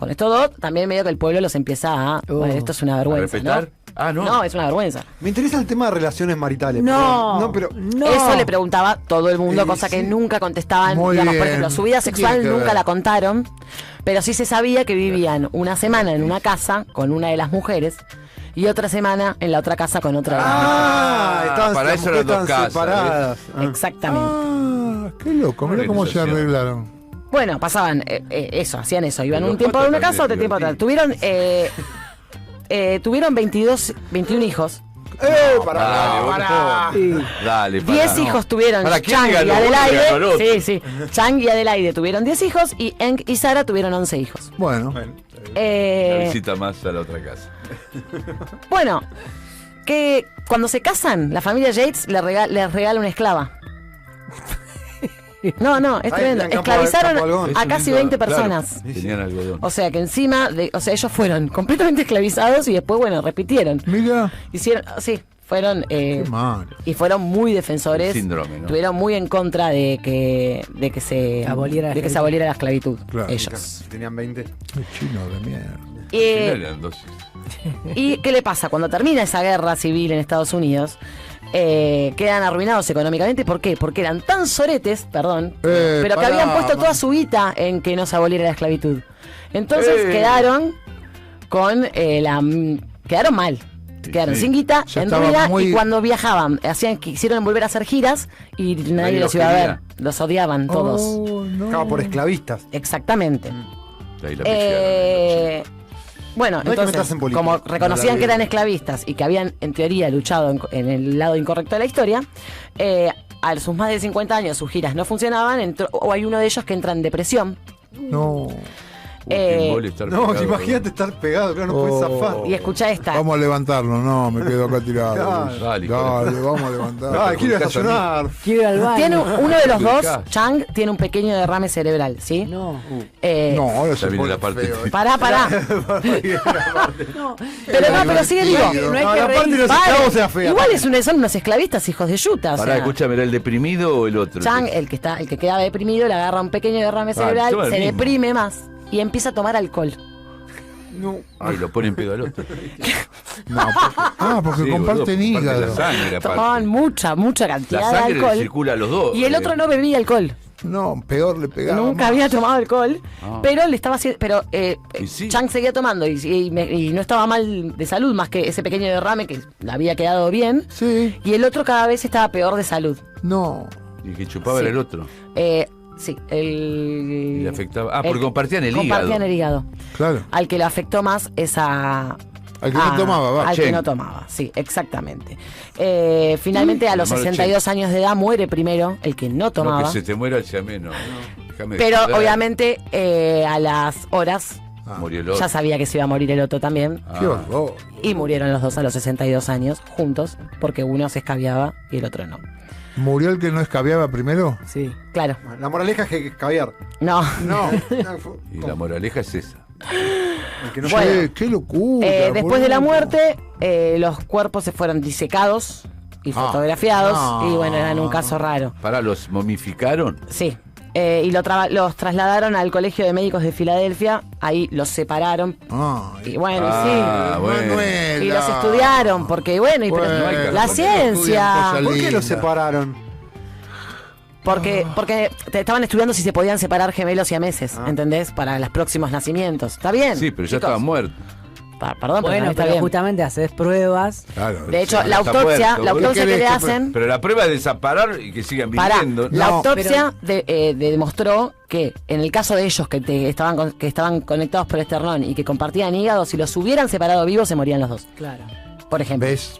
también medio que el pueblo los empieza a, bueno, esto es una ¿A vergüenza, respetar? ¿no? Ah, no. No, es una vergüenza. Me interesa el tema de relaciones maritales. No. No, pero. No. Eso le preguntaba todo el mundo, Sí, cosa que sí. nunca contestaban. Muy Digamos, por bien. ejemplo, su vida ¿Qué sexual tiene que nunca ver? la contaron, pero sí se sabía que vivían una semana en una casa con una de las mujeres y otra semana en la otra casa con otra de las mujeres. Ah, estaban, para las eso eran mujeres dos estaban casas, separadas. Ah. Exactamente. Ah, qué loco. Mira cómo se Organización. arreglaron. Bueno, pasaban eso, hacían eso. Iban Pero un tiempo a cuatro una casa, otro también tiempo a otra. divertido. Tuvieron 21 hijos. Dale, 10 hijos tuvieron ¿Para quién Chang y ganó uno y Adelaide. ganó el otro? Sí, sí. Chang y Adelaide tuvieron 10 hijos y Eng y Sara tuvieron 11 hijos. Bueno, Una Eh, visita más a la otra casa. bueno, que cuando se casan, la familia Yates les regala una esclava. No, es tremendo. en campo- Esclavizaron campo algodón. a Eso casi lindo, 20 claro, personas. Tenían algodón. O sea que encima, ellos fueron completamente esclavizados y después, bueno, repitieron. mira. Hicieron, sí, fueron Qué mal. y fueron muy defensores. El síndrome, ¿no? Estuvieron muy en contra de que se Aboliera la aboliera la esclavitud. Claro. Ellos. Tenían 20. Qué chino de mierda. Al final eran dos. ¿Y qué le pasa? Cuando termina esa guerra civil en Estados Unidos, quedan arruinados económicamente. ¿Por qué? Porque eran tan soretes, perdón, pero que pará, habían puesto toda man. su guita en que no se aboliera la esclavitud. Entonces quedaron con quedaron mal. Quedaron sí. sin guita, Ya en estaba ruina, muy- y cuando viajaban, quisieron volver a hacer giras y nadie Nadie los los iba a ver. quería. Los odiaban todos. Oh, no. Acaba por esclavistas. Exactamente. Ahí la Eh, bueno, No hay que meterse entonces, en política. como reconocían No la que eran vi. esclavistas y que habían, en teoría, luchado en el lado incorrecto de la historia, a sus más de 50 años sus giras no funcionaban, o hay uno de ellos que entra en depresión. No. No, imagínate estar pegado, claro, no puedes zafar. Y escucha esta. Vamos a levantarlo, no, me quedo acá tirado. Dale. Dale, hijo de- vamos a levantarlo. Ay, quiero desayunar. Quiero ir al baño. Tiene uno de los dos, Ubicás. Chang, tiene un pequeño derrame cerebral, ¿sí? No. No, ahora se Ya viene pone la parte feo. triste. Pará. Pero sigue, digo. No hay No, que la parte de reír. los Vale, esclavos era fea. igual son unos esclavistas, hijos de yuta. O Pará, sea, escúchame, ¿era el deprimido o el otro? Chang, el que quedaba deprimido, le agarra un pequeño derrame cerebral, toma el se mismo. deprime más y empieza a tomar alcohol. Ay, lo ponen pedo al otro. No, porque Sí, comparten boludo, hígado. La sangre, aparte. Tomaban mucha La cantidad de sangre le alcohol. circula a los dos. Y el otro no bebía alcohol. No, peor le pegaba. Nunca más. había tomado alcohol, Ah. pero le estaba haciendo. Pero Y sí. Chang seguía tomando y no estaba mal de salud, más que ese pequeño derrame que le había quedado bien. Sí, Y el otro cada vez estaba peor de salud. no. Y que chupaba Sí. era el otro. Sí, Y le afectaba. Ah, porque compartían el hígado. Compartían el hígado. Claro. Al que le afectó más es Al que no tomaba, va. Al que Cheng. no tomaba, sí, exactamente. Finalmente, a los Hermano 62 años de edad muere primero el que no No, tomaba. que se te muera el llamé, no. Déjame Pero disfrutar. obviamente a las horas Murió el otro. ya sabía que se iba a morir el otro también. Ah. Qué horror. Y murieron los dos a los 62 años juntos, porque uno se escabiaba y el otro no. ¿Murió el que no escabiaba primero? Sí. Claro, La moraleja es que caviar. no. No. Y la moraleja es esa. El que no Bueno. Che, qué locura. Después de la boludo. muerte, los cuerpos se fueron disecados y fotografiados. no. Y bueno, era un caso raro. Pará, ¿los momificaron? Sí. y los trasladaron al Colegio de Médicos de Filadelfia. Ahí los separaron. Ay, Y bueno, bueno. sí. Y los estudiaron, porque bueno, Bueno, la porque ciencia. estudian ¿Por qué linda. los separaron? Porque te estaban estudiando si se podían separar gemelos siameses, Ah. ¿entendés? Para los próximos nacimientos. ¿Está bien? Sí, pero ya chicos? estaba muerto. Perdón, pero Bueno, está pero bien. justamente haces pruebas. Claro, De hecho, sí. la está autopsia, muerto. la ¿Vos autopsia que querés le que- hacen... Pero la prueba es de separar y que sigan Pará, viviendo. la No, autopsia demostró que en el caso de ellos que estaban conectados por esternón y que compartían hígado, si los hubieran separado vivos se morían los dos, Claro. por ejemplo. ¿Ves?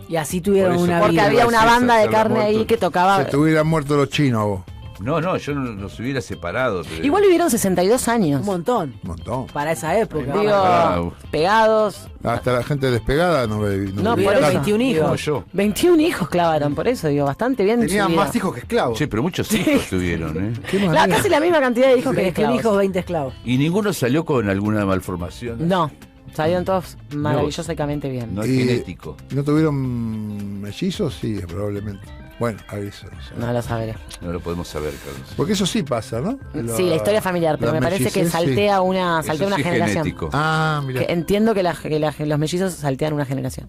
Y así tuvieron Por eso. una Porque vida. había una Esa, banda de haberla carne ahí muerto. que tocaba... Se te hubieran muerto los chinos vos. No, yo no los hubiera separado. pero- Igual vivieron 62 años. Un montón. Un montón. Para esa época. Digo, Bravo. pegados. Hasta la gente despegada no ve. No, ve- por Tuvieron eso. 21 Como hijos. yo. 21 hijos clavaron, por eso digo, bastante bien. Tenían su vida. más hijos que esclavos. Che, pero muchos hijos tuvieron, ¿eh? ¿Qué manera? Casi la misma cantidad de hijos que de 21 esclavos. hijos, 20 esclavos. Y ninguno salió con alguna malformación. No, salieron todos maravillosamente bien. No es Y- genético. ¿No tuvieron mellizos? Sí, probablemente. Bueno, eso. No lo sabré. No lo podemos saber, Carlos. Porque eso sí pasa, ¿no? Sí, la historia familiar, pero la me parece que mellizez, sí. saltea una Eso una sí es generación. genético. Ah, mira. Que entiendo que los mellizos saltean una generación.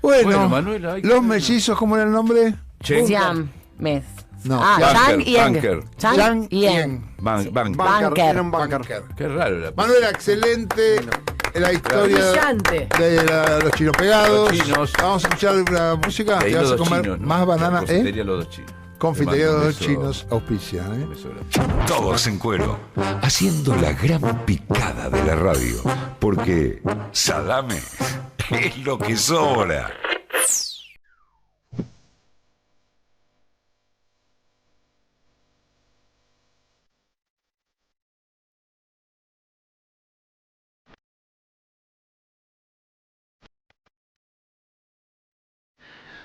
Bueno, Manuela, hay que- los mellizos, ¿cómo era el nombre? Chen. Siam, mes. No, Chang y Eng. Bunker. Chang y Eng. Banker. Bunker. Era un bunker. Qué raro la Manuel, excelente la historia Brillante. de los chinos pegados. Los chinos. Vamos a escuchar la música. Y ahí Te vas los a dos comer chinos, ¿no? más banana, La confitería Los Dos Chinos. Confitería de Te los mando un chinos auspicia, Un beso grande. Todos en cuero, haciendo la gran picada de la radio, porque salame es lo que sobra.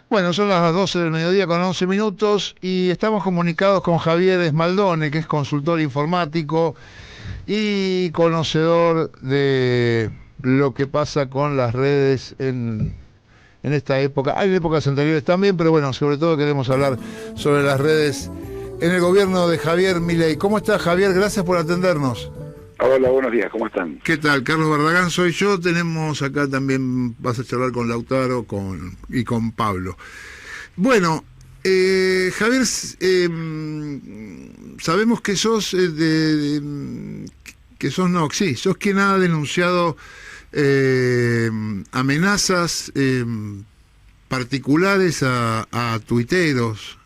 Bueno, son las 12 del mediodía con 11 minutos y estamos comunicados con Javier Esmaldone, que es consultor informático y conocedor de lo que pasa con las redes en esta época. Hay en épocas anteriores también, pero bueno, sobre todo queremos hablar sobre las redes en el gobierno de Javier Milei. ¿Cómo estás, Javier? Gracias por atendernos. Hola, buenos días, ¿cómo están? ¿Qué tal? Carlos Bardagán soy yo. Tenemos acá también, vas a charlar con Lautaro y con Pablo. Bueno, Javier, sabemos que sos sos quien ha denunciado amenazas particulares a tuiteros.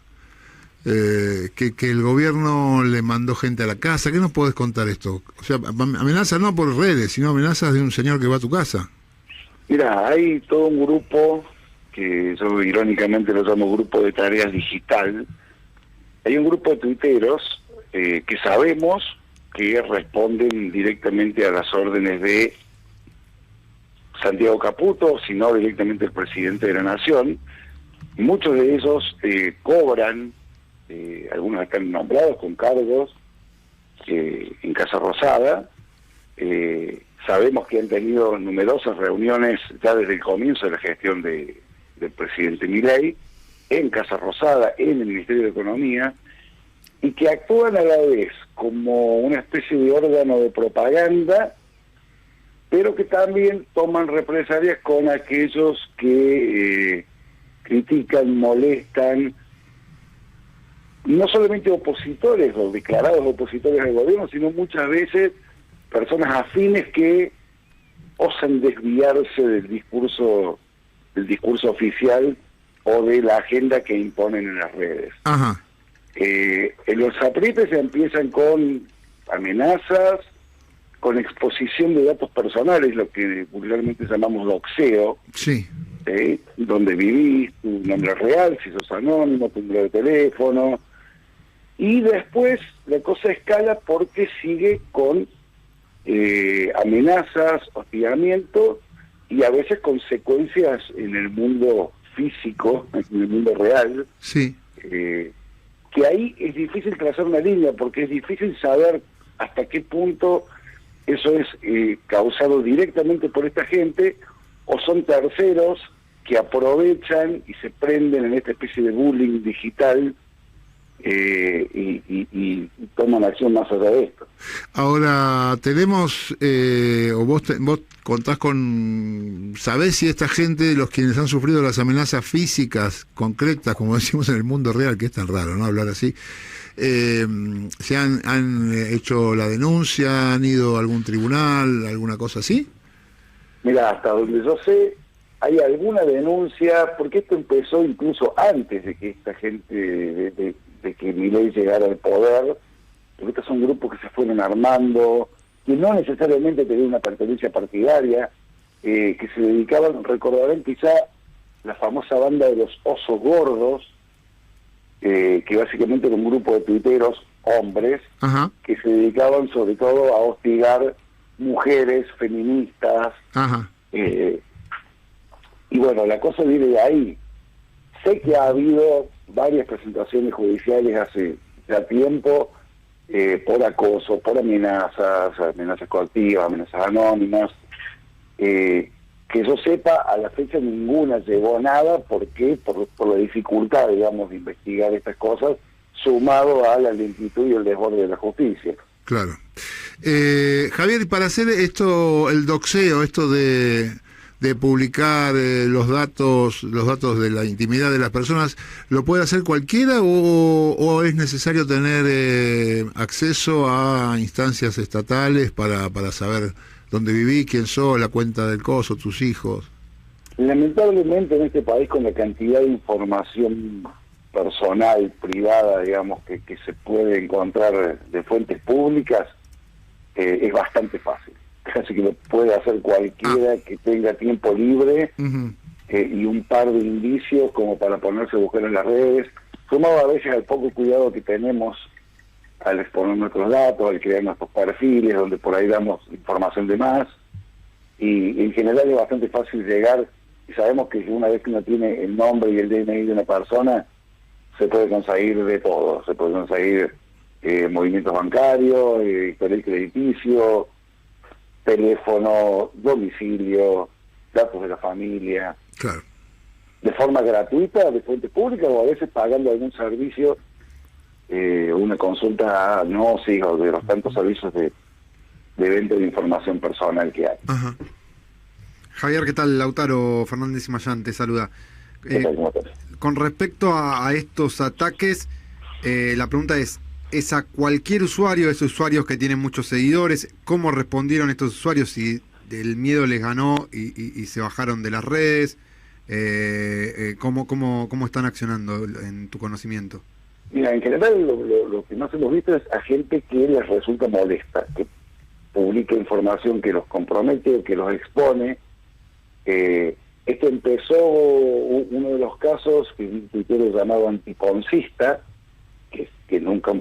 Que el gobierno le mandó gente a la casa. ¿Qué nos podés contar esto? O sea, amenazas no por redes, sino amenazas de un señor que va a tu casa. Mira, hay todo un grupo que yo irónicamente lo llamo grupo de tareas digital. Hay un grupo de tuiteros que sabemos que responden directamente a las órdenes de Santiago Caputo, si no directamente el presidente de la Nación. Muchos de ellos cobran, algunos están nombrados con cargos en Casa Rosada. Sabemos que han tenido numerosas reuniones ya desde el comienzo de la gestión del presidente Milei en Casa Rosada, en el Ministerio de Economía, y que actúan a la vez como una especie de órgano de propaganda, pero que también toman represalias con aquellos que critican, molestan, no solamente opositores o declarados opositores al gobierno, sino muchas veces personas afines que osan desviarse del discurso oficial o de la agenda que imponen en las redes. Ajá. En los aprietes se empiezan con amenazas, con exposición de datos personales, lo que vulgarmente llamamos doxeo, Sí. donde vivís, tu nombre real, si sos anónimo, tu número de teléfono, y después la cosa escala porque sigue con amenazas, hostigamiento y a veces consecuencias en el mundo físico, en el mundo real, Sí. que ahí es difícil trazar una línea porque es difícil saber hasta qué punto eso es causado directamente por esta gente o son terceros que aprovechan y se prenden en esta especie de bullying digital y toman acción más allá de esto. Ahora, tenemos, vos contás con, ¿sabés si esta gente, los quienes han sufrido las amenazas físicas concretas, como decimos en el mundo real, que es tan raro, ¿no?, hablar así, se han hecho la denuncia, han ido a algún tribunal, alguna cosa así? Mira, hasta donde yo sé, hay alguna denuncia, porque esto empezó incluso antes de que esta gente, de que Milei llegara al poder, porque estos son grupos que se fueron armando, que no necesariamente tenían una pertenencia partidaria, que se dedicaban, recordarán quizá la famosa banda de los osos gordos, que básicamente era un grupo de tuiteros, hombres, Ajá. que se dedicaban sobre todo a hostigar mujeres, feministas. Ajá. Y bueno, la cosa viene de ahí. Sé que ha habido varias presentaciones judiciales hace ya tiempo por acoso, por amenazas coactivas, amenazas anónimas. Que yo sepa, a la fecha ninguna llegó a nada. ¿Por qué? Por la dificultad, digamos, de investigar estas cosas, sumado a la lentitud y el desborde de la justicia. Claro. Javier, para hacer esto, el doxeo, esto de publicar los datos de la intimidad de las personas, ¿lo puede hacer cualquiera o es necesario tener acceso a instancias estatales para saber dónde viví, quién sos, la cuenta del coso, tus hijos? Lamentablemente en este país, con la cantidad de información personal, privada, digamos, que se puede encontrar de fuentes públicas, es bastante fácil. Casi que lo puede hacer cualquiera que tenga tiempo libre y un par de indicios como para ponerse a buscar en las redes, sumado a veces al poco cuidado que tenemos al exponer nuestros datos, al crear nuestros perfiles, donde por ahí damos información de más, y en general es bastante fácil llegar, y sabemos que una vez que uno tiene el nombre y el DNI de una persona, se puede conseguir de todo, se puede conseguir movimientos bancarios, historial crediticio, teléfono, domicilio, datos de la familia, Claro. de forma gratuita, de fuente pública, o a veces pagando algún servicio, una consulta a Gnosis o de los tantos servicios de venta de información personal que hay. Ajá. Javier, ¿qué tal? Lautaro Fernández Mayán te saluda. ¿Qué tal? ¿Cómo estás? Con respecto a estos ataques, la pregunta es a cualquier usuario, esos usuarios que tienen muchos seguidores, ¿cómo respondieron estos usuarios? Si el miedo les ganó y se bajaron de las redes, ¿cómo están accionando en tu conocimiento? Mira, en general lo que más hemos visto es a gente que les resulta molesta, que publica información que los compromete o que los expone. Esto empezó, uno de los casos, que es un tuitero llamado Antiponcista, que nunca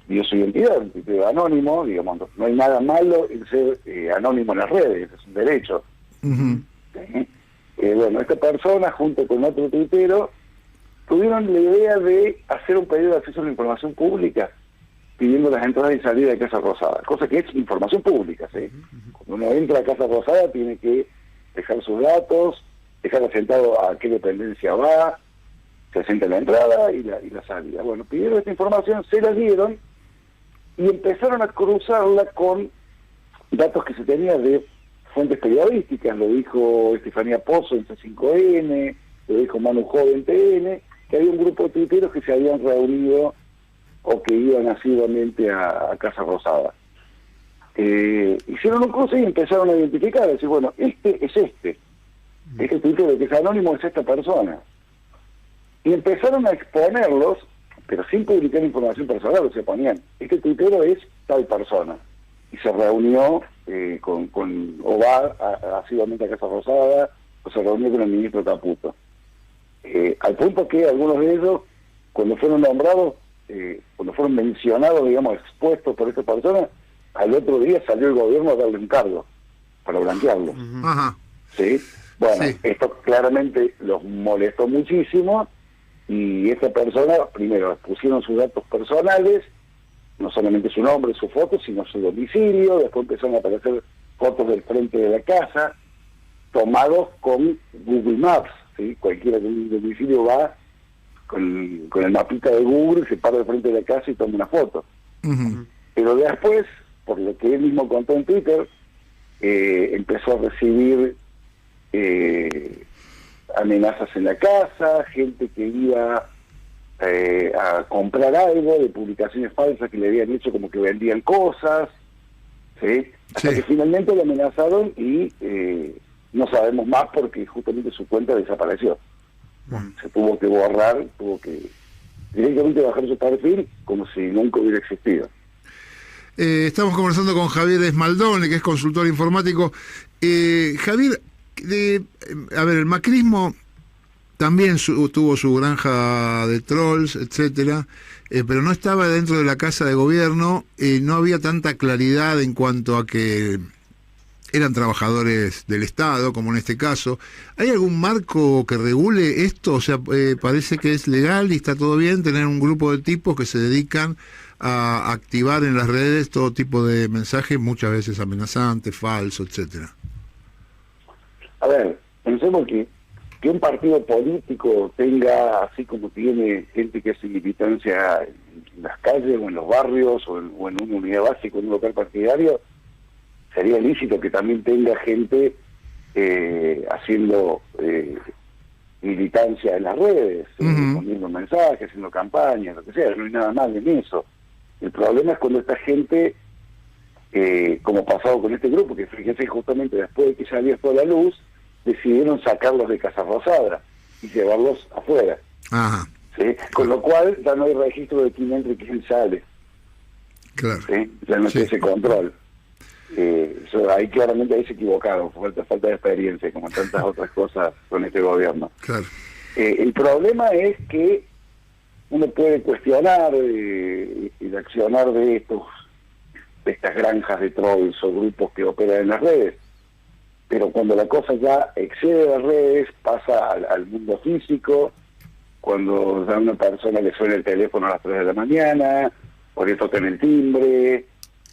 dio su identidad, un tuitero anónimo, digamos, no hay nada malo en ser anónimo en las redes, es un derecho. ¿Sí? Bueno, esta persona, junto con otro tuitero, tuvieron la idea de hacer un pedido de acceso a la información pública, pidiendo las entradas y salidas de Casa Rosada, cosa que es información pública, ¿sí? Cuando uno entra a Casa Rosada tiene que dejar sus datos, dejar asentado a qué dependencia va, se asienta la entrada y la salida. Bueno, pidieron esta información, se la dieron y empezaron a cruzarla con datos que se tenían de fuentes periodísticas. Lo dijo Estefanía Pozo en C5N, lo dijo Manu Joven TN, que había un grupo de tuiteros que se habían reunido o que iban asiduamente a Casa Rosada. Hicieron un cruce y empezaron a identificar, decir, bueno, este es este tuitero que es anónimo es esta persona. Y empezaron a exponerlos, pero sin publicar información personal, o sea, ponían, este tuitero es tal persona. Y se reunió o va asiduamente a Casa Rosada, o se reunió con el ministro Caputo. Al punto que algunos de ellos, cuando fueron nombrados, cuando fueron mencionados, digamos, expuestos por esta persona, al otro día salió el gobierno a darle un cargo para blanquearlo. Ajá. ¿Sí? Bueno, Sí. esto claramente los molestó muchísimo y esta persona, primero, pusieron sus datos personales, no solamente su nombre, su foto, sino su domicilio, después empezaron a aparecer fotos del frente de la casa, tomados con Google Maps, ¿sí? Cualquiera que un domicilio va con el mapita de Google, se para de frente de la casa y toma una foto. Ujú. Pero después, por lo que él mismo contó en Twitter, empezó a recibir amenazas en la casa, gente que iba a comprar algo de publicaciones falsas que le habían hecho como que vendían cosas, ¿sí? Hasta Sí. que finalmente lo amenazaron y no sabemos más porque justamente su cuenta desapareció. Se tuvo que borrar, tuvo que directamente bajar su perfil como si nunca hubiera existido. Estamos conversando con Javier Esmaldone, que es consultor informático. Javier, a ver, el macrismo también tuvo su granja de trolls, etcétera, pero no estaba dentro de la casa de gobierno, no había tanta claridad en cuanto a que eran trabajadores del Estado, como en este caso. ¿Hay algún marco que regule esto? O sea, parece que es legal y está todo bien tener un grupo de tipos que se dedican a activar en las redes todo tipo de mensajes, muchas veces amenazantes, falsos, etcétera. A ver, pensemos que un partido político tenga, así como tiene gente que hace militancia en las calles o en los barrios o en una unidad básica, en un local partidario, sería lícito que también tenga gente haciendo militancia en las redes, poniendo mensajes, haciendo campañas, lo que sea, no hay nada mal en eso. El problema es cuando esta gente, como pasado con este grupo, que fíjense justamente después de que salió esto a la luz, decidieron sacarlos de Casa Rosada y llevarlos afuera. Ajá, ¿Sí? Con lo cual ya no hay registro de quién entra y quién sale. claro. ¿Sí? Ya no Sí. hay ese control. Ahí claramente ahí se equivocaron, falta de experiencia, como tantas otras cosas con este gobierno. Claro. El problema es que uno puede cuestionar el accionar de estas granjas de trolls o grupos que operan en las redes, pero cuando la cosa ya excede las redes, pasa al mundo físico, cuando a una persona le suena el teléfono a las 3 de la mañana, o le tocan el timbre,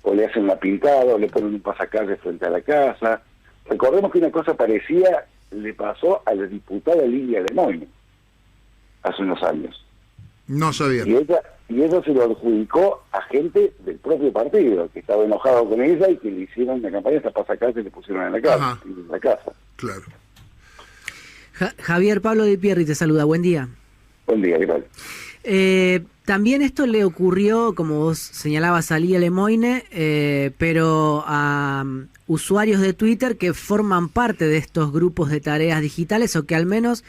o le hacen una pintada, o le ponen un pasacalle frente a la casa. Recordemos que una cosa parecida le pasó a la diputada Lilia Lemoyne hace unos años. No sabía. Y ella se lo adjudicó a gente del propio partido, que estaba enojado con ella y que le hicieron la campaña hasta pasacalle y le pusieron en la casa. Ajá. En la casa. Claro. Javier, Pablo Di Pierri te saluda, buen día. Buen día, ¿qué tal? También esto le ocurrió, como vos señalabas, a Lilia Lemoyne, pero a usuarios de Twitter que forman parte de estos grupos de tareas digitales o que al menos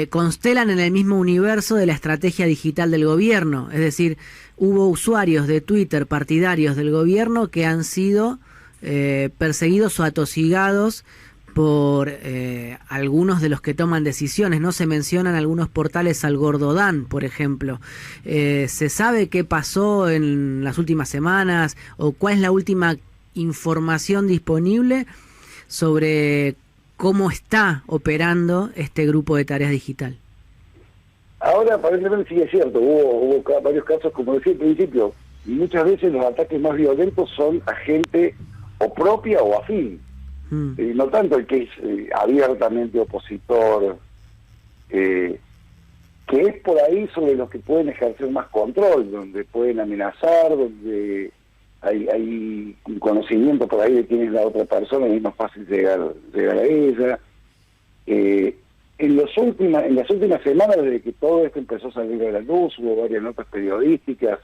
constelan en el mismo universo de la estrategia digital del gobierno. Es decir, hubo usuarios de Twitter partidarios del gobierno que han sido perseguidos o atosigados por algunos de los que toman decisiones. No se mencionan algunos portales al Gordodán, por ejemplo. ¿Se sabe qué pasó en las últimas semanas o cuál es la última información disponible sobre cómo está operando este grupo de tareas digital? Ahora aparentemente sí es cierto, hubo varios casos, como decía al principio, y muchas veces los ataques más violentos son a gente o propia o afín. No tanto el que es abiertamente opositor, que es por ahí sobre los que pueden ejercer más control, donde pueden amenazar, donde hay un conocimiento por ahí de quién es la otra persona y es más fácil llegar a ella. En las últimas semanas, desde que todo esto empezó a salir a la luz, hubo varias notas periodísticas,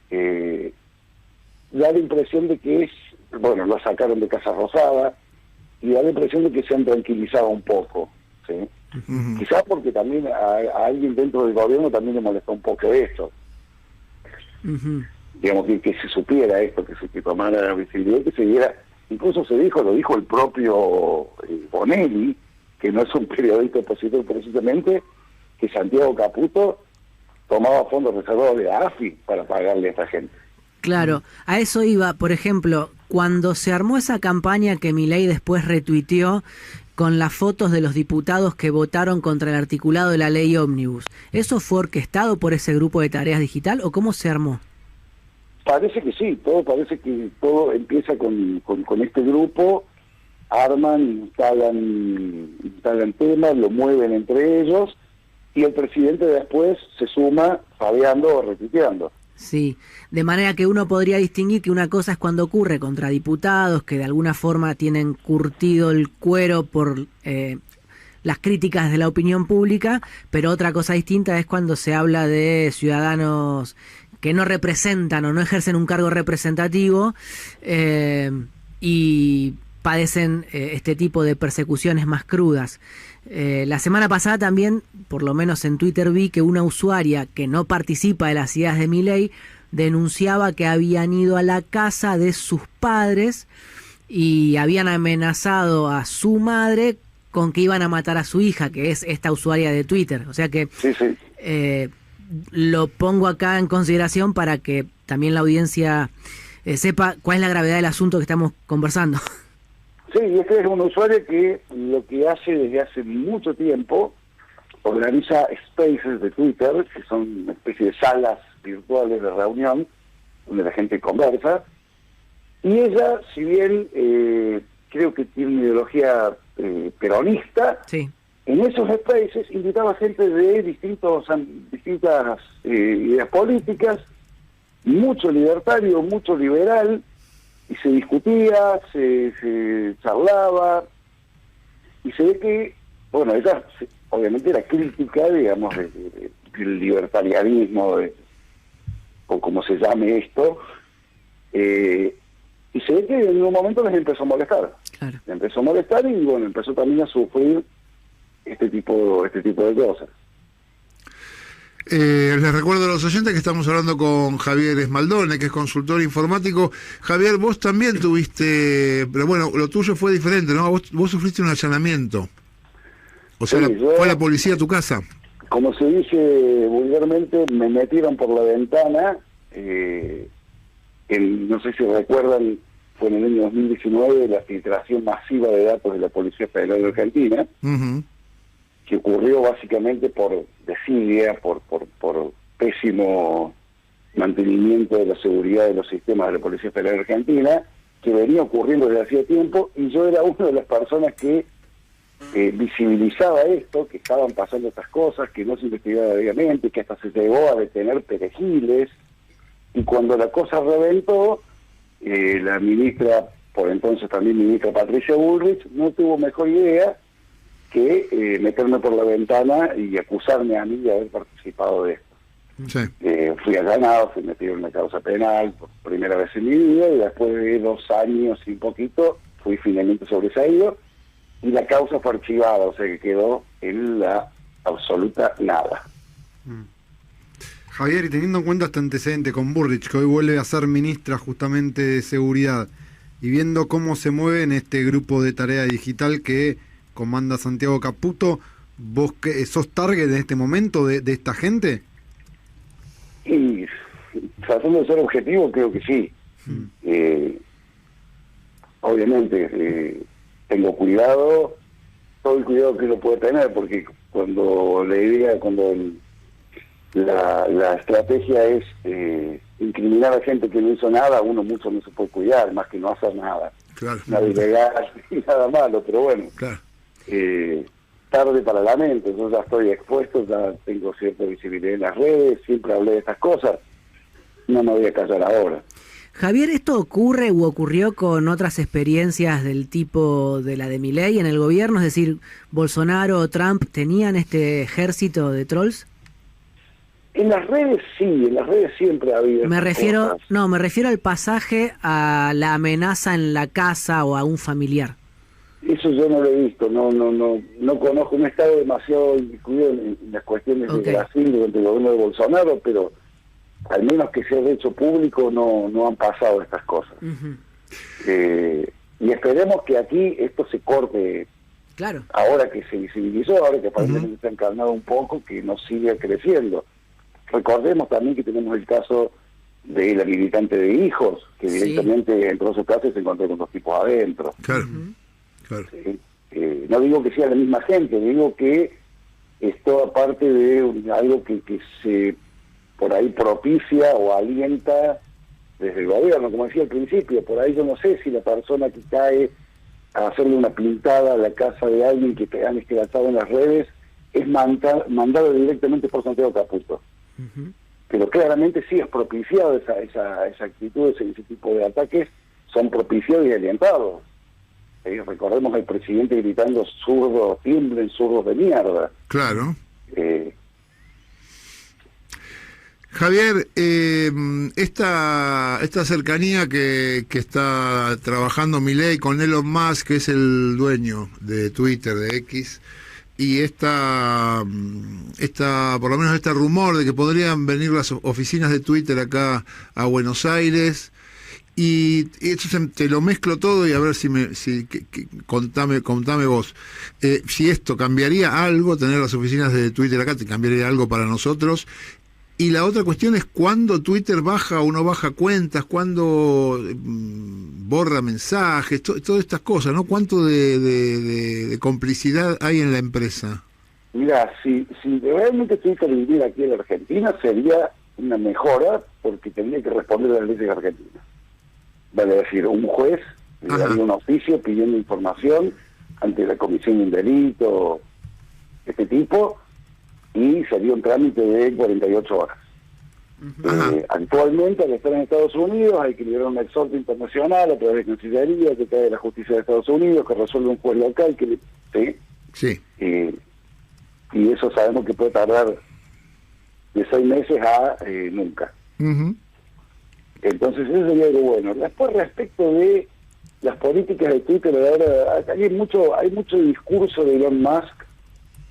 da la impresión de que lo sacaron de Casa Rosada, y da la impresión de que se han tranquilizado un poco, ¿sí? Ujú. Quizás porque también a alguien dentro del gobierno también le molestó un poco esto. Digamos, que se supiera esto, que tomara la visibilidad, que se diera, incluso lo dijo el propio Bonelli, que no es un periodista opositor precisamente, que Santiago Caputo tomaba fondos reservados de la AFI para pagarle a esta gente. Claro, a eso iba. Por ejemplo, cuando se armó esa campaña que Milei después retuiteó con las fotos de los diputados que votaron contra el articulado de la ley Ómnibus, ¿eso fue orquestado por ese grupo de tareas digital o cómo se armó? Parece que sí, parece que todo empieza con este grupo, arman, instalan temas, lo mueven entre ellos, y el presidente después se suma fabeando o retuiteando. Sí, de manera que uno podría distinguir que una cosa es cuando ocurre contra diputados que de alguna forma tienen curtido el cuero por las críticas de la opinión pública, pero otra cosa distinta es cuando se habla de ciudadanos que no representan o no ejercen un cargo representativo y padecen este tipo de persecuciones más crudas. La semana pasada también, por lo menos en Twitter, vi que una usuaria que no participa de las ideas de Milei denunciaba que habían ido a la casa de sus padres y habían amenazado a su madre con que iban a matar a su hija, que es esta usuaria de Twitter. O sea que Sí, sí. lo pongo acá en consideración para que también la audiencia sepa cuál es la gravedad del asunto que estamos conversando. Sí, y este es un usuario que lo que hace desde hace mucho tiempo, organiza spaces de Twitter, que son una especie de salas virtuales de reunión, donde la gente conversa, y ella, si bien creo que tiene una ideología peronista, Sí. en esos spaces invitaba gente de distintas ideas políticas, mucho libertario, mucho liberal, y se discutía, se charlaba, y se ve que, bueno, ella obviamente era crítica, digamos, del libertarianismo, o como se llame esto, y se ve que en un momento les empezó a molestar. Claro. Le empezó a molestar y, bueno, empezó también a sufrir este tipo de cosas. Les recuerdo a los oyentes que estamos hablando con Javier Esmaldone, que es consultor informático. Javier, vos también tuviste, pero bueno, lo tuyo fue diferente, ¿no? Vos sufriste un allanamiento. O sea, Sí, fue la policía a tu casa. Como se dice vulgarmente, me metieron por la ventana, no sé si recuerdan, fue en el año 2019 la filtración masiva de datos de la Policía Federal de Argentina, Ujú. que ocurrió básicamente por desidia, por pésimo mantenimiento de la seguridad de los sistemas de la Policía Federal de Argentina, que venía ocurriendo desde hacía tiempo, y yo era una de las personas que visibilizaba esto, que estaban pasando estas cosas, que no se investigaba debidamente, que hasta se llegó a detener perejiles, y cuando la cosa reventó, la ministra, por entonces también ministra Patricia Bullrich, no tuvo mejor idea que meterme por la ventana y acusarme a mí de haber participado de esto. Sí. Fui allanado, fui metido en una causa penal por primera vez en mi vida, y después de 2 años y un poquito fui finalmente sobreseído, y la causa fue archivada, o sea que quedó en la absoluta nada. Javier, y teniendo en cuenta este antecedente con Bullrich, que hoy vuelve a ser ministra justamente de Seguridad, y viendo cómo se mueve en este grupo de tarea digital que comanda Santiago Caputo, ¿vos sos target en este momento de esta gente? Y tratando de ser objetivo, creo que sí. Obviamente, tengo cuidado, todo el cuidado que uno puede tener, porque cuando la estrategia es incriminar a gente que no hizo nada, uno mucho no se puede cuidar, más que no hacer nada. Claro. Nada ilegal y nada malo, pero bueno, Claro. tarde para la mente, yo ya estoy expuesto, ya tengo cierta visibilidad en las redes, siempre hablé de estas cosas, no me voy a callar ahora. Javier, ¿esto ocurre u ocurrió con otras experiencias del tipo de la de Milei en el gobierno? Es decir, ¿Bolsonaro o Trump tenían este ejército de trolls? En las redes sí, en las redes siempre ha habido Me estas refiero, cosas. no, me refiero al pasaje a la amenaza en la casa o a un familiar. Eso yo no lo he visto, no conozco, no he estado demasiado incluido en las cuestiones Ok. de Brasil durante el gobierno de Bolsonaro, pero al menos que sea de hecho público no han pasado estas cosas. Ujú. Y esperemos que aquí esto se corte, Claro. ahora que se visibilizó, ahora que aparentemente se ha encarnado un poco, que no siga creciendo. Recordemos también que tenemos el caso de la militante de Hijos, que Sí. directamente entró a su casa y se encontró con 2 tipos adentro. Claro. Claro. No digo que sea la misma gente, digo que esto aparte de algo que se por ahí propicia o alienta desde el gobierno, como decía al principio, por ahí yo no sé si la persona que cae a hacerle una pintada a la casa de alguien que te han escrachado en las redes es mandado directamente por Santiago Caputo. Pero claramente sí es propiciado esa actitud, ese tipo de ataques son propiciados y alientados. Recordemos al presidente gritando zurdos, tiemblen zurdos de mierda. Claro. Javier, esta cercanía que está trabajando Milei con Elon Musk, que es el dueño de Twitter, de X, y por lo menos este rumor de que podrían venir las oficinas de Twitter acá a Buenos Aires, y eso te lo mezclo todo y a ver contame vos, si esto cambiaría algo, tener las oficinas de Twitter acá, te cambiaría algo para nosotros. Y la otra cuestión es cuándo Twitter baja o no baja cuentas, cuándo borra mensajes, todas estas cosas, ¿no? ¿Cuánto de complicidad hay en la empresa? Mira, si realmente Twitter viviera aquí en la Argentina sería una mejora porque tendría que responder a las leyes argentinas. Vale decir, un juez le daría un oficio pidiendo información ante la comisión de un delito, este tipo, y sería un trámite de 48 horas. Actualmente, al estar en Estados Unidos, hay que liberar un exhorto internacional a través de Cancillería, que cae de la justicia de Estados Unidos, que resuelve un juez local, ¿sí? Y eso sabemos que puede tardar de 6 meses a nunca. Entonces eso sería algo bueno. Después, respecto de las políticas de Twitter, ahora hay mucho discurso de Elon Musk,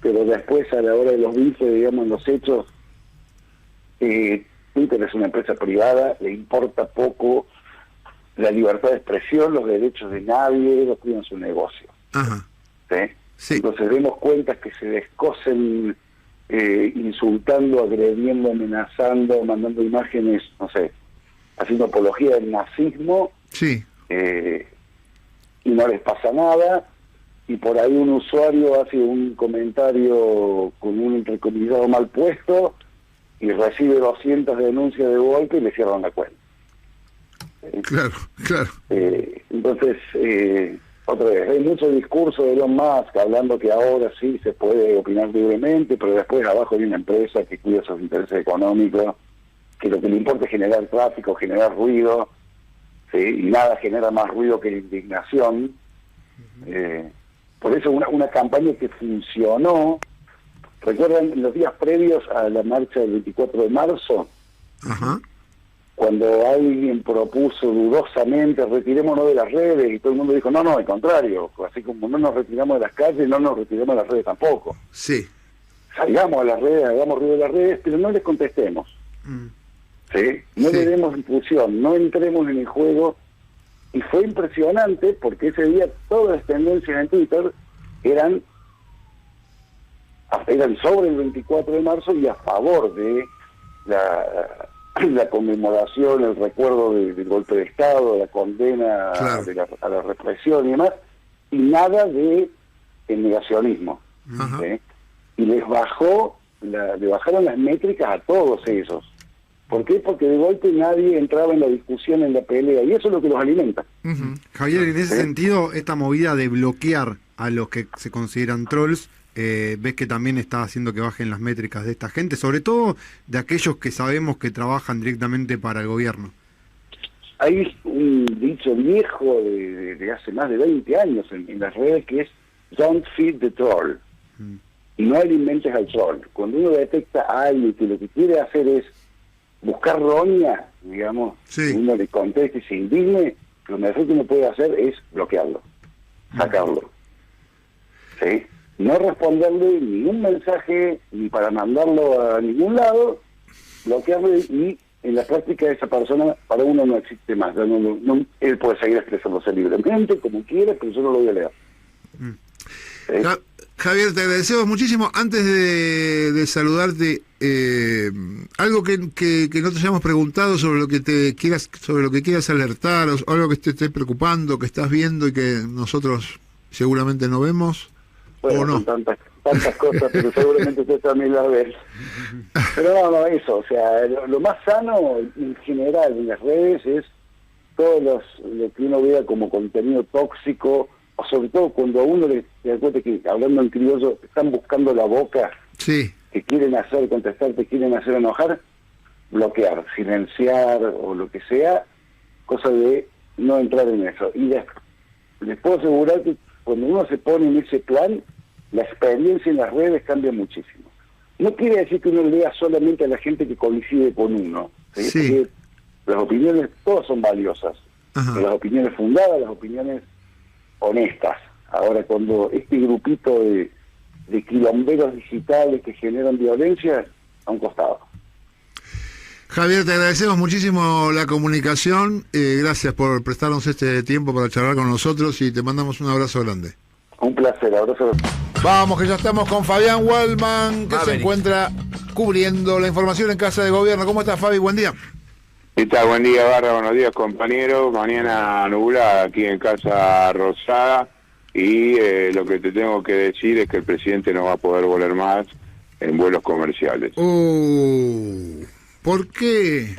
pero después a la hora de los bices, digamos, los hechos, Twitter es una empresa privada, le importa poco la libertad de expresión, los derechos de nadie, lo cuidan su negocio. ¿Sí? Entonces vemos cuentas que se descosen insultando, agrediendo, amenazando, mandando imágenes, no sé, haciendo apología del nazismo, y no les pasa nada. Y por ahí un usuario hace un comentario con un entrecomillado mal puesto y recibe 200 denuncias de golpe y le cierran la cuenta. Claro. Entonces, otra vez, hay mucho discurso de Elon Musk hablando que ahora sí se puede opinar libremente, pero después abajo hay una empresa que cuida sus intereses económicos, que lo que le importa es generar tráfico, generar ruido, ¿sí? Y nada genera más ruido que la indignación. Por eso una campaña que funcionó, ¿recuerdan en los días previos a la marcha del 24 de marzo? Cuando alguien propuso dudosamente, retirémonos de las redes, y todo el mundo dijo, no, al contrario, así como no nos retiramos de las calles, no nos retiramos de las redes tampoco. Sí. Salgamos a las redes, hagamos ruido de las redes, pero no les contestemos. ¿Sí? No le demos difusión, no entremos en el juego. Y fue impresionante porque ese día todas las tendencias en Twitter eran sobre el 24 de marzo y a favor de la conmemoración, el recuerdo del golpe de Estado, la condena a la represión y demás, y nada de el negacionismo. ¿Sí? Y le bajaron las métricas a todos esos. ¿Por qué? Porque de golpe nadie entraba en la discusión, en la pelea, y eso es lo que los alimenta. Javier, en ese sentido, esta movida de bloquear a los que se consideran trolls, ves que también está haciendo que bajen las métricas de esta gente, sobre todo de aquellos que sabemos que trabajan directamente para el gobierno. Hay un dicho viejo de hace más de 20 años en las redes que es "Don't feed the troll", y no alimentes al troll. Cuando uno detecta a alguien que lo que quiere hacer es buscar roña, digamos, uno le conteste y se indigne, lo mejor que uno puede hacer es bloquearlo, sacarlo. ¿Sí? No responderle ningún mensaje, ni para mandarlo a ningún lado, bloquearlo, y en la práctica esa persona para uno no existe más. Él puede seguir expresándose libremente, como quiera, pero yo no lo voy a leer. Javier, te agradecemos muchísimo. Antes de saludarte, algo que no te hayamos preguntado sobre lo que quieras alertar, o algo que te esté preocupando, que estás viendo y que nosotros seguramente no vemos, bueno, o no. Tantas cosas, pero seguramente usted también las ve. Pero no, eso, o sea, lo más sano en general en las redes es todo lo que uno vea como contenido tóxico o sobre todo cuando a uno se da cuenta que, hablando en criollo, están buscando la boca, Sí. que quieren hacer contestar, te quieren hacer enojar, bloquear, silenciar o lo que sea, cosa de no entrar en eso. Y les puedo asegurar que cuando uno se pone en ese plan, la experiencia en las redes cambia muchísimo. No quiere decir que uno lea solamente a la gente que coincide con uno. ¿Sí? Sí. Porque las opiniones todas son valiosas. Ajá. Las opiniones fundadas, las opiniones honestas. Ahora, cuando este grupito de quilomberos digitales que generan violencia, a un costado. Javier, te agradecemos muchísimo la comunicación. Gracias por prestarnos este tiempo para charlar con nosotros y te mandamos un abrazo grande. Un placer, abrazo. Vamos, que ya estamos con Fabián Waldman, que se Maverick. encuentra cubriendo la información en Casa de Gobierno. ¿Cómo estás, Fabi? Buen día. ¿Qué tal? Buen día, Barra. Buenos días, compañeros. Mañana nublada aquí en Casa Rosada. Y lo que te tengo que decir es que el presidente no va a poder volar más en vuelos comerciales. ¿Por qué?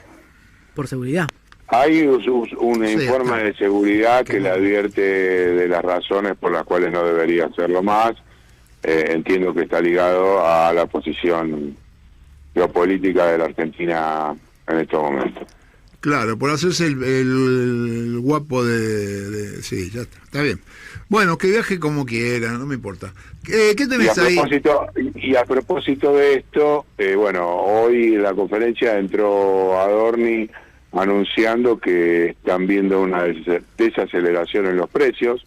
Por seguridad. Hay un Sí, informe acá. de seguridad que le advierte de las razones por las cuales no debería hacerlo más. Entiendo que está ligado a la posición geopolítica de la Argentina en estos momentos. Claro, por hacerse el guapo Sí, ya está. Está bien. Bueno, que viaje como quiera, no me importa. ¿Qué tenés ahí? Y a propósito de esto, bueno, hoy en la conferencia entró Adorni anunciando que están viendo una desaceleración en los precios.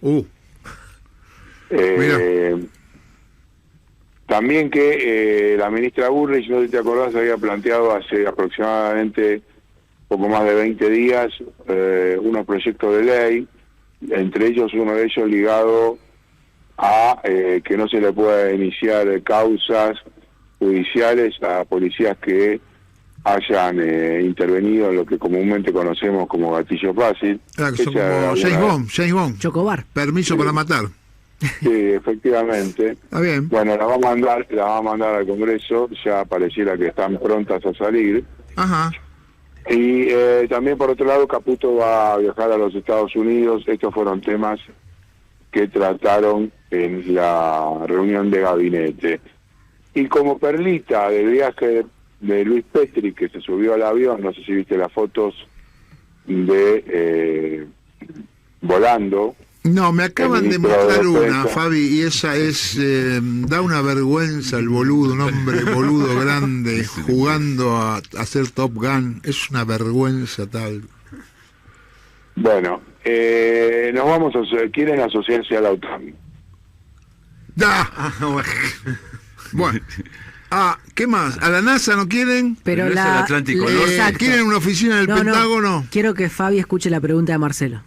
También que la ministra Burrich, no sé si te acordás, había planteado hace aproximadamente poco más de 20 días unos proyectos de ley, entre ellos uno de ellos ligado a que no se le pueda iniciar causas judiciales a policías que hayan intervenido en lo que comúnmente conocemos como gatillo fácil. Ah, que son Esa como alguna- James Bond. Chocobar. Permiso para matar. Sí, efectivamente. Está bien. Bueno, la va a mandar al Congreso, ya pareciera que están prontas a salir. Ajá. Y también, por otro lado, Caputo va a viajar a los Estados Unidos. Estos fueron temas que trataron en la reunión de gabinete. Y como perlita del viaje de Luis Petri, que se subió al avión, no sé si viste las fotos de volando. No, me acaban El de ministro mostrar de una, Defensa. Fabi, y esa es... da una vergüenza el boludo, un hombre boludo grande, jugando a hacer Top Gun. Es una vergüenza tal. Bueno, nos vamos quieren asociarse a la OTAN. ¡Da! Bueno. ¿Qué más? ¿A la NASA no quieren? Pero Pero no es el Atlántico Norte. Exacto. ¿Quieren una oficina en el Pentágono? Quiero que Fabi escuche la pregunta de Marcelo.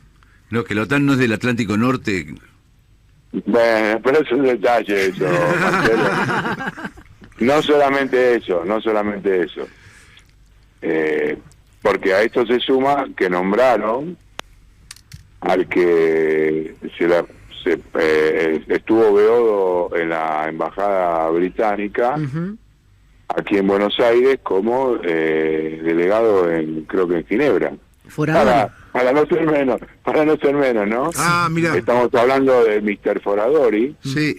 No, que la OTAN no es del Atlántico Norte. Bueno, pero es un detalle eso, Marcelo. No solamente eso. Porque a esto se suma que nombraron al que estuvo Beodo en la embajada británica aquí en Buenos Aires como delegado creo que en Ginebra. Forador. Para no ser menos, ¿no? Mira. Estamos hablando de Mr. Foradori, Sí.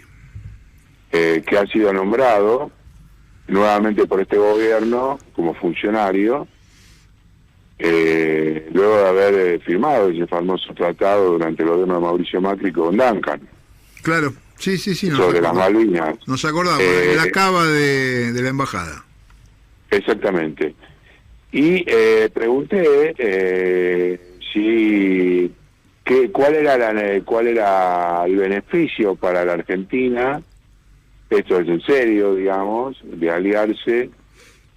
que ha sido nombrado nuevamente por este gobierno como funcionario, luego de haber firmado ese famoso tratado durante el gobierno de Mauricio Macri con Duncan Claro. Sí. sobre las Malvinas. Nos acordamos, la cava de la embajada. Exactamente. Y pregunté cuál era el beneficio para la Argentina, esto es en serio, digamos, de aliarse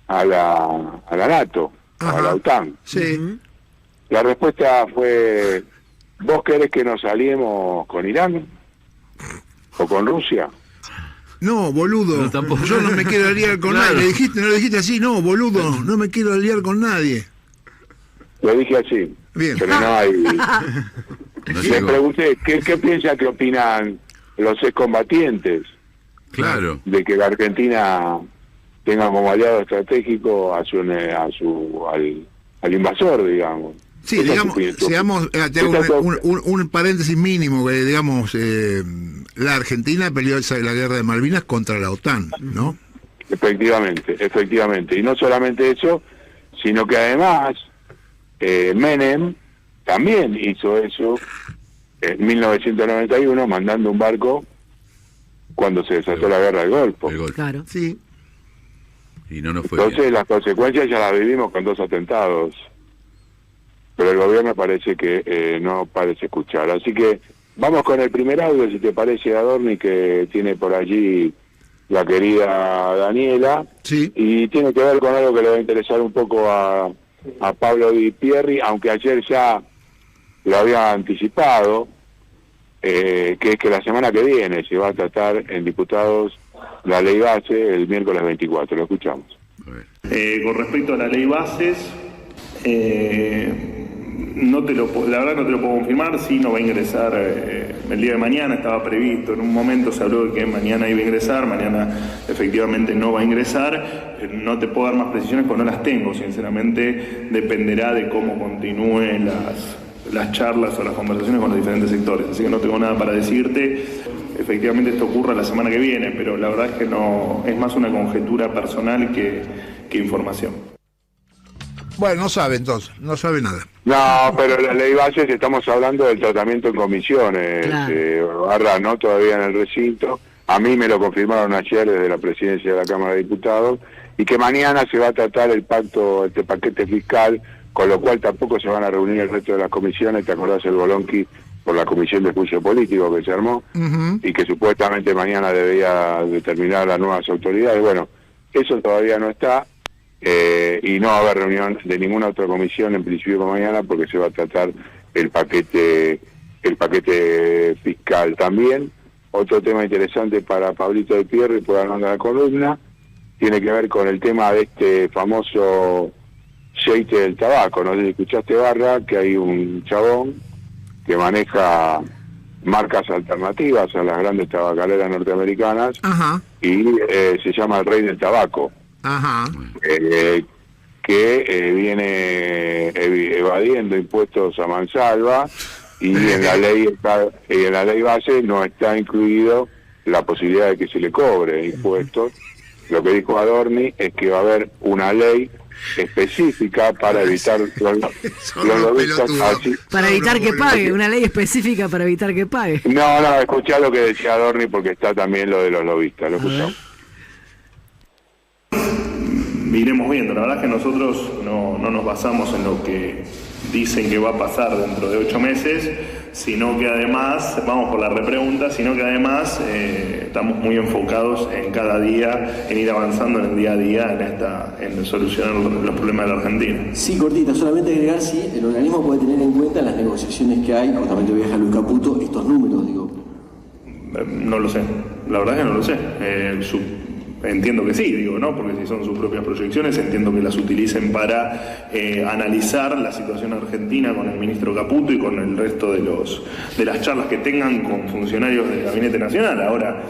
a la NATO, Ajá. a la OTAN. Sí. La respuesta fue: ¿vos querés que nos aliemos con Irán o con Rusia? No, boludo. No, tampoco. Yo no me quiero aliar con Claro. nadie. No le dijiste así, no, boludo. No me quiero aliar con nadie. Lo dije así. Bien. Pero no hay... No Le llegó. pregunté, ¿qué piensa que opinan los excombatientes Claro. de que la Argentina tenga como aliado estratégico al invasor, digamos? Sí, Esa digamos, es tu- seamos, te hago un paréntesis mínimo, que digamos, la Argentina peleó la guerra de Malvinas contra la OTAN, ¿no? Efectivamente. Y no solamente eso, sino que además Menem también hizo eso en 1991, mandando un barco cuando se desató la guerra del Golfo. El Golfo. Claro. Sí. Y no nos fue Entonces bien. las consecuencias ya las vivimos con 2 atentados. Pero el gobierno parece que no parece escuchar. Así que vamos con el primer audio, si te parece, Adorni, que tiene por allí la querida Daniela. Sí. Y tiene que ver con algo que le va a interesar un poco a Pablo Di Pierri, aunque ayer ya lo había anticipado, que es que la semana que viene se va a tratar en diputados la ley base el miércoles 24. Lo escuchamos. A ver. Con respecto a la ley bases, la verdad no te lo puedo confirmar. Sí, no va a ingresar el día de mañana, estaba previsto, en un momento se habló de que mañana iba a ingresar, mañana efectivamente no va a ingresar. No te puedo dar más precisiones porque no las tengo, sinceramente dependerá de cómo continúen las charlas o las conversaciones con los diferentes sectores, así que no tengo nada para decirte. Efectivamente esto ocurra la semana que viene, pero la verdad es que no, es más una conjetura personal que información. Bueno, no sabe entonces, no sabe nada. No, pero la ley bases, estamos hablando del tratamiento en comisiones, Claro. ¿no? Todavía en el recinto. A mí me lo confirmaron ayer desde la presidencia de la Cámara de Diputados, y que mañana se va a tratar el paquete fiscal, con lo cual tampoco se van a reunir el resto de las comisiones. ¿Te acordás el bolonqui por la comisión de juicio político que se armó? Ujú. Y que supuestamente mañana debía determinar las nuevas autoridades? Bueno, eso todavía no está. Y no va a haber reunión de ninguna otra comisión en principio para mañana, porque se va a tratar el paquete fiscal. También otro tema interesante para Pablito Di Pierri, por hablar de la columna, tiene que ver con el tema de este famoso aceite del tabaco. No sé si escuchaste, Barra, que hay un chabón que maneja marcas alternativas a las grandes tabacaleras norteamericanas, Ajá, y se llama el Rey del Tabaco, ajá. que viene evadiendo impuestos a mansalva, y en la ley base no está incluido la posibilidad de que se le cobre impuestos. Lo que dijo Adorni es que va a haber una ley específica para evitar los lobistas. Para evitar que pague, una ley específica para evitar que pague. No, escuchá lo que decía Adorni, porque está también lo de los lobistas. Lo escuchamos. Iremos viendo. La verdad es que nosotros no nos basamos en lo que dicen que va a pasar dentro de 8 meses, sino que además, vamos por la repregunta, sino que además estamos muy enfocados en cada día, en ir avanzando en el día a día en solucionar los problemas de la Argentina. Sí, cortita, solamente agregar si el organismo puede tener en cuenta en las negociaciones que hay, justamente viaja Luis Caputo, estos números, digo. No lo sé, la verdad es que no lo sé. Entiendo que sí, digo, ¿no? Porque si son sus propias proyecciones, entiendo que las utilicen para analizar la situación argentina con el ministro Caputo y con el resto de las charlas que tengan con funcionarios del Gabinete Nacional. Ahora,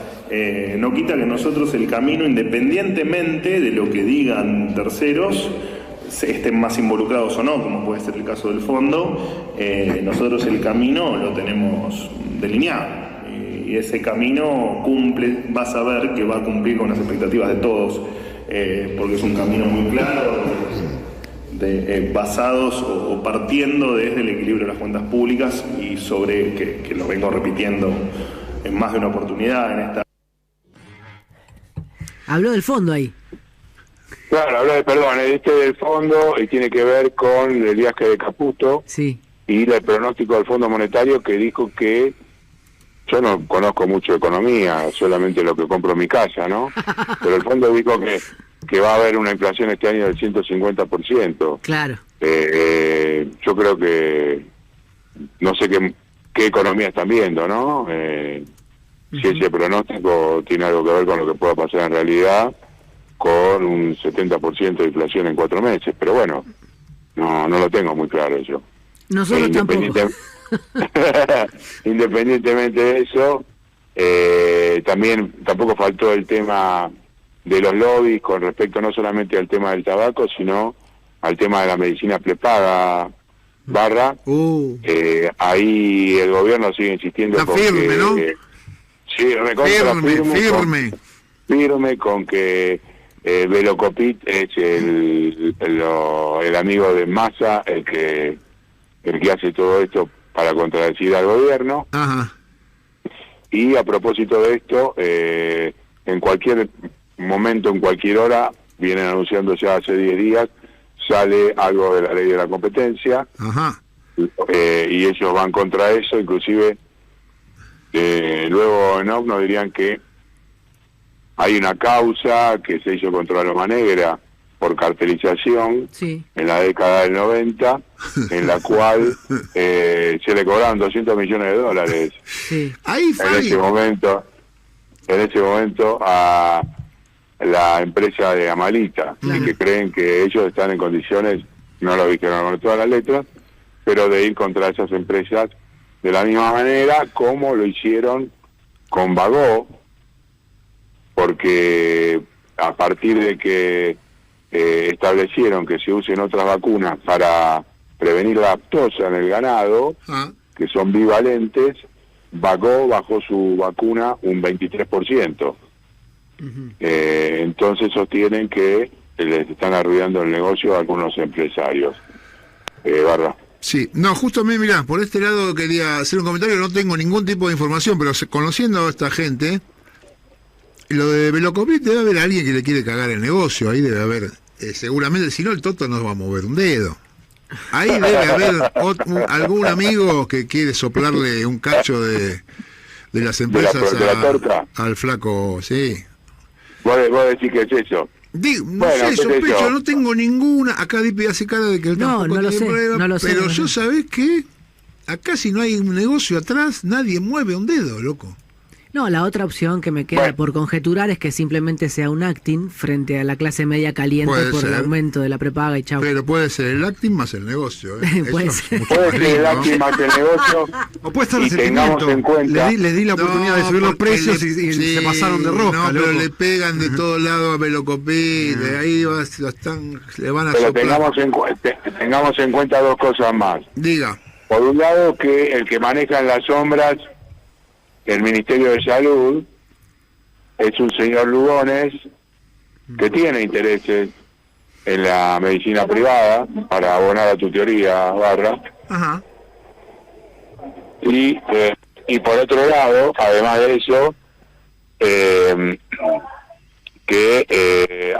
no quita que nosotros el camino, independientemente de lo que digan terceros, estén más involucrados o no, como puede ser el caso del fondo, nosotros el camino lo tenemos delineado. Y ese camino vas a ver que va a cumplir con las expectativas de todos, porque es un camino muy claro, basados o partiendo desde el equilibrio de las cuentas públicas, y sobre que lo vengo repitiendo en más de una oportunidad en esta. Habló del fondo ahí. Claro, habló del fondo, y tiene que ver con el viaje de Caputo, Sí. y el pronóstico del Fondo Monetario, que dijo que, yo no conozco mucho de economía, solamente lo que compro en mi casa, ¿no? Pero el fondo dijo que va a haber una inflación este año del 150%. Claro. Yo creo que, no sé qué economía están viendo, ¿no? Si ese pronóstico tiene algo que ver con lo que pueda pasar en realidad, con un 70% de inflación en 4 meses. Pero bueno, no lo tengo muy claro yo. Nosotros tampoco. Independientemente de eso, tampoco faltó el tema de los lobbies con respecto no solamente al tema del tabaco, sino al tema de la medicina prepaga, Barra. Ahí el gobierno sigue insistiendo. Está firme, ¿no? Sí, recontra firme con que Velocopit es el amigo de Massa, el que hace todo esto para contradecir al gobierno. Ajá. Y a propósito de esto, en cualquier momento, en cualquier hora, vienen anunciando ya hace 10 días, sale algo de la ley de la competencia. Ajá. Y ellos van contra eso, inclusive luego en OCNO dirían que hay una causa que se hizo contra Loma Negra por cartelización en la década del 90, en la cual se le cobraron $200 millones. Sí. Ahí, en ese momento a la empresa de Amalita, y que creen que ellos están en condiciones, no lo viste con todas las letras, pero de ir contra esas empresas de la misma manera como lo hicieron con Bagó, porque a partir de que establecieron que se usen otras vacunas para prevenir la aftosa en el ganado, que son bivalentes, Bagó bajó su vacuna un 23%. Entonces sostienen que les están arruinando el negocio a algunos empresarios. Barra. Sí, no, justo a mí, mirá, por este lado quería hacer un comentario, no tengo ningún tipo de información, pero conociendo a esta gente, lo de Velocopit debe haber alguien que le quiere cagar el negocio, ahí debe haber, seguramente, si no el Toto no va a mover un dedo. Ahí debe haber algún amigo que quiere soplarle un cacho de las empresas de la torta al flaco, sí. Vos decís que es eso. No sé, sospecho, no tengo ninguna. Acá Dipi hace cara de que él tampoco tiene prueba, pero yo, ¿sabés qué? Acá si no hay un negocio atrás, nadie mueve un dedo, loco. No, la otra opción que me queda por conjeturar es que simplemente sea un acting frente a la clase media caliente por el aumento de la prepaga y chau. Pero puede ser el acting más el negocio. Puede ser el acting más el negocio. O puede estar resentimiento. Les di la oportunidad de subir los precios y se pasaron de rosca. No, pero le pegan de todos lados a Velocopit, ahí le van a pero soplar. tengamos en cuenta dos cosas más. Diga. Por un lado, que el que maneja en las sombras el Ministerio de Salud es un señor Lugones que tiene intereses en la medicina privada, para abonar a tu teoría, Barra. Ajá. Y por otro lado, además de eso,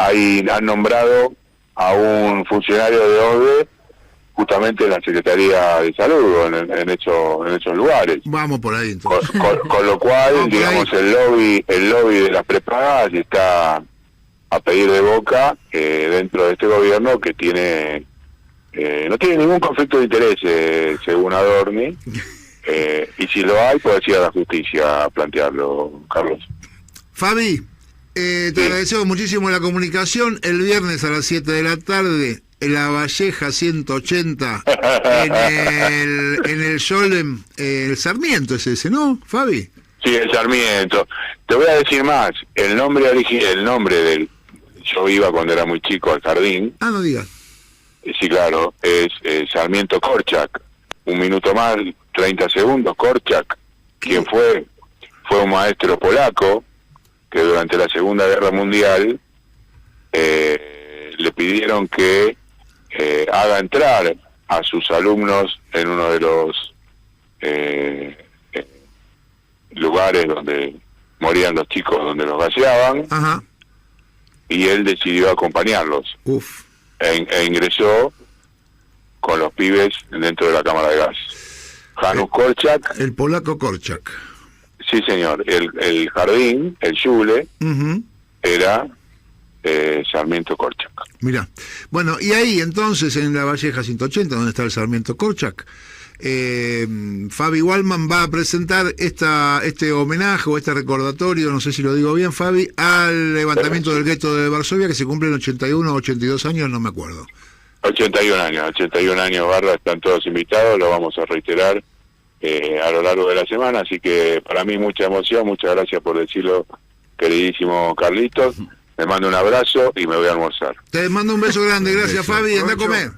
han nombrado a un funcionario de ODE justamente en la Secretaría de Salud, en esos lugares. Vamos por ahí entonces. Con lo cual, digamos, el lobby de las prepagas está a pedir de boca dentro de este gobierno, que no tiene ningún conflicto de interés, según Adorni, y si lo hay, puede ir a la justicia a plantearlo, Carlos. Fabi, te agradecemos muchísimo la comunicación. El viernes a las 7 de la tarde, en la Valleja 180, en el Solem, el Sarmiento es ese, ¿no, Fabi? Sí, el Sarmiento. Te voy a decir más, el nombre del... Yo iba cuando era muy chico al jardín. Ah, no digas. Sí, claro, es Sarmiento Korczak. Un minuto más, 30 segundos, Korczak, quien fue un maestro polaco que durante la Segunda Guerra Mundial le pidieron que haga entrar a sus alumnos en uno de los lugares donde morían los chicos, donde los gaseaban. Ajá. Y él decidió acompañarlos. Uf. E ingresó con los pibes dentro de la cámara de gas. Janusz Korczak. El polaco Korczak. Sí, señor. El jardín, el Schule, era Sarmiento Korczak. Mirá. Bueno, y ahí entonces, en la Valleja 180, donde está el Sarmiento Korczak, Fabi Wallman va a presentar este homenaje o este recordatorio, no sé si lo digo bien, Fabi, al levantamiento del gueto de Varsovia, que se cumplen 81 o 82 años, no me acuerdo. 81 años, Barra, están todos invitados, lo vamos a reiterar a lo largo de la semana, así que para mí mucha emoción, muchas gracias por decirlo, queridísimo Carlitos, me mando un abrazo y me voy a almorzar. Te mando un beso grande, gracias Fabi, anda a comer.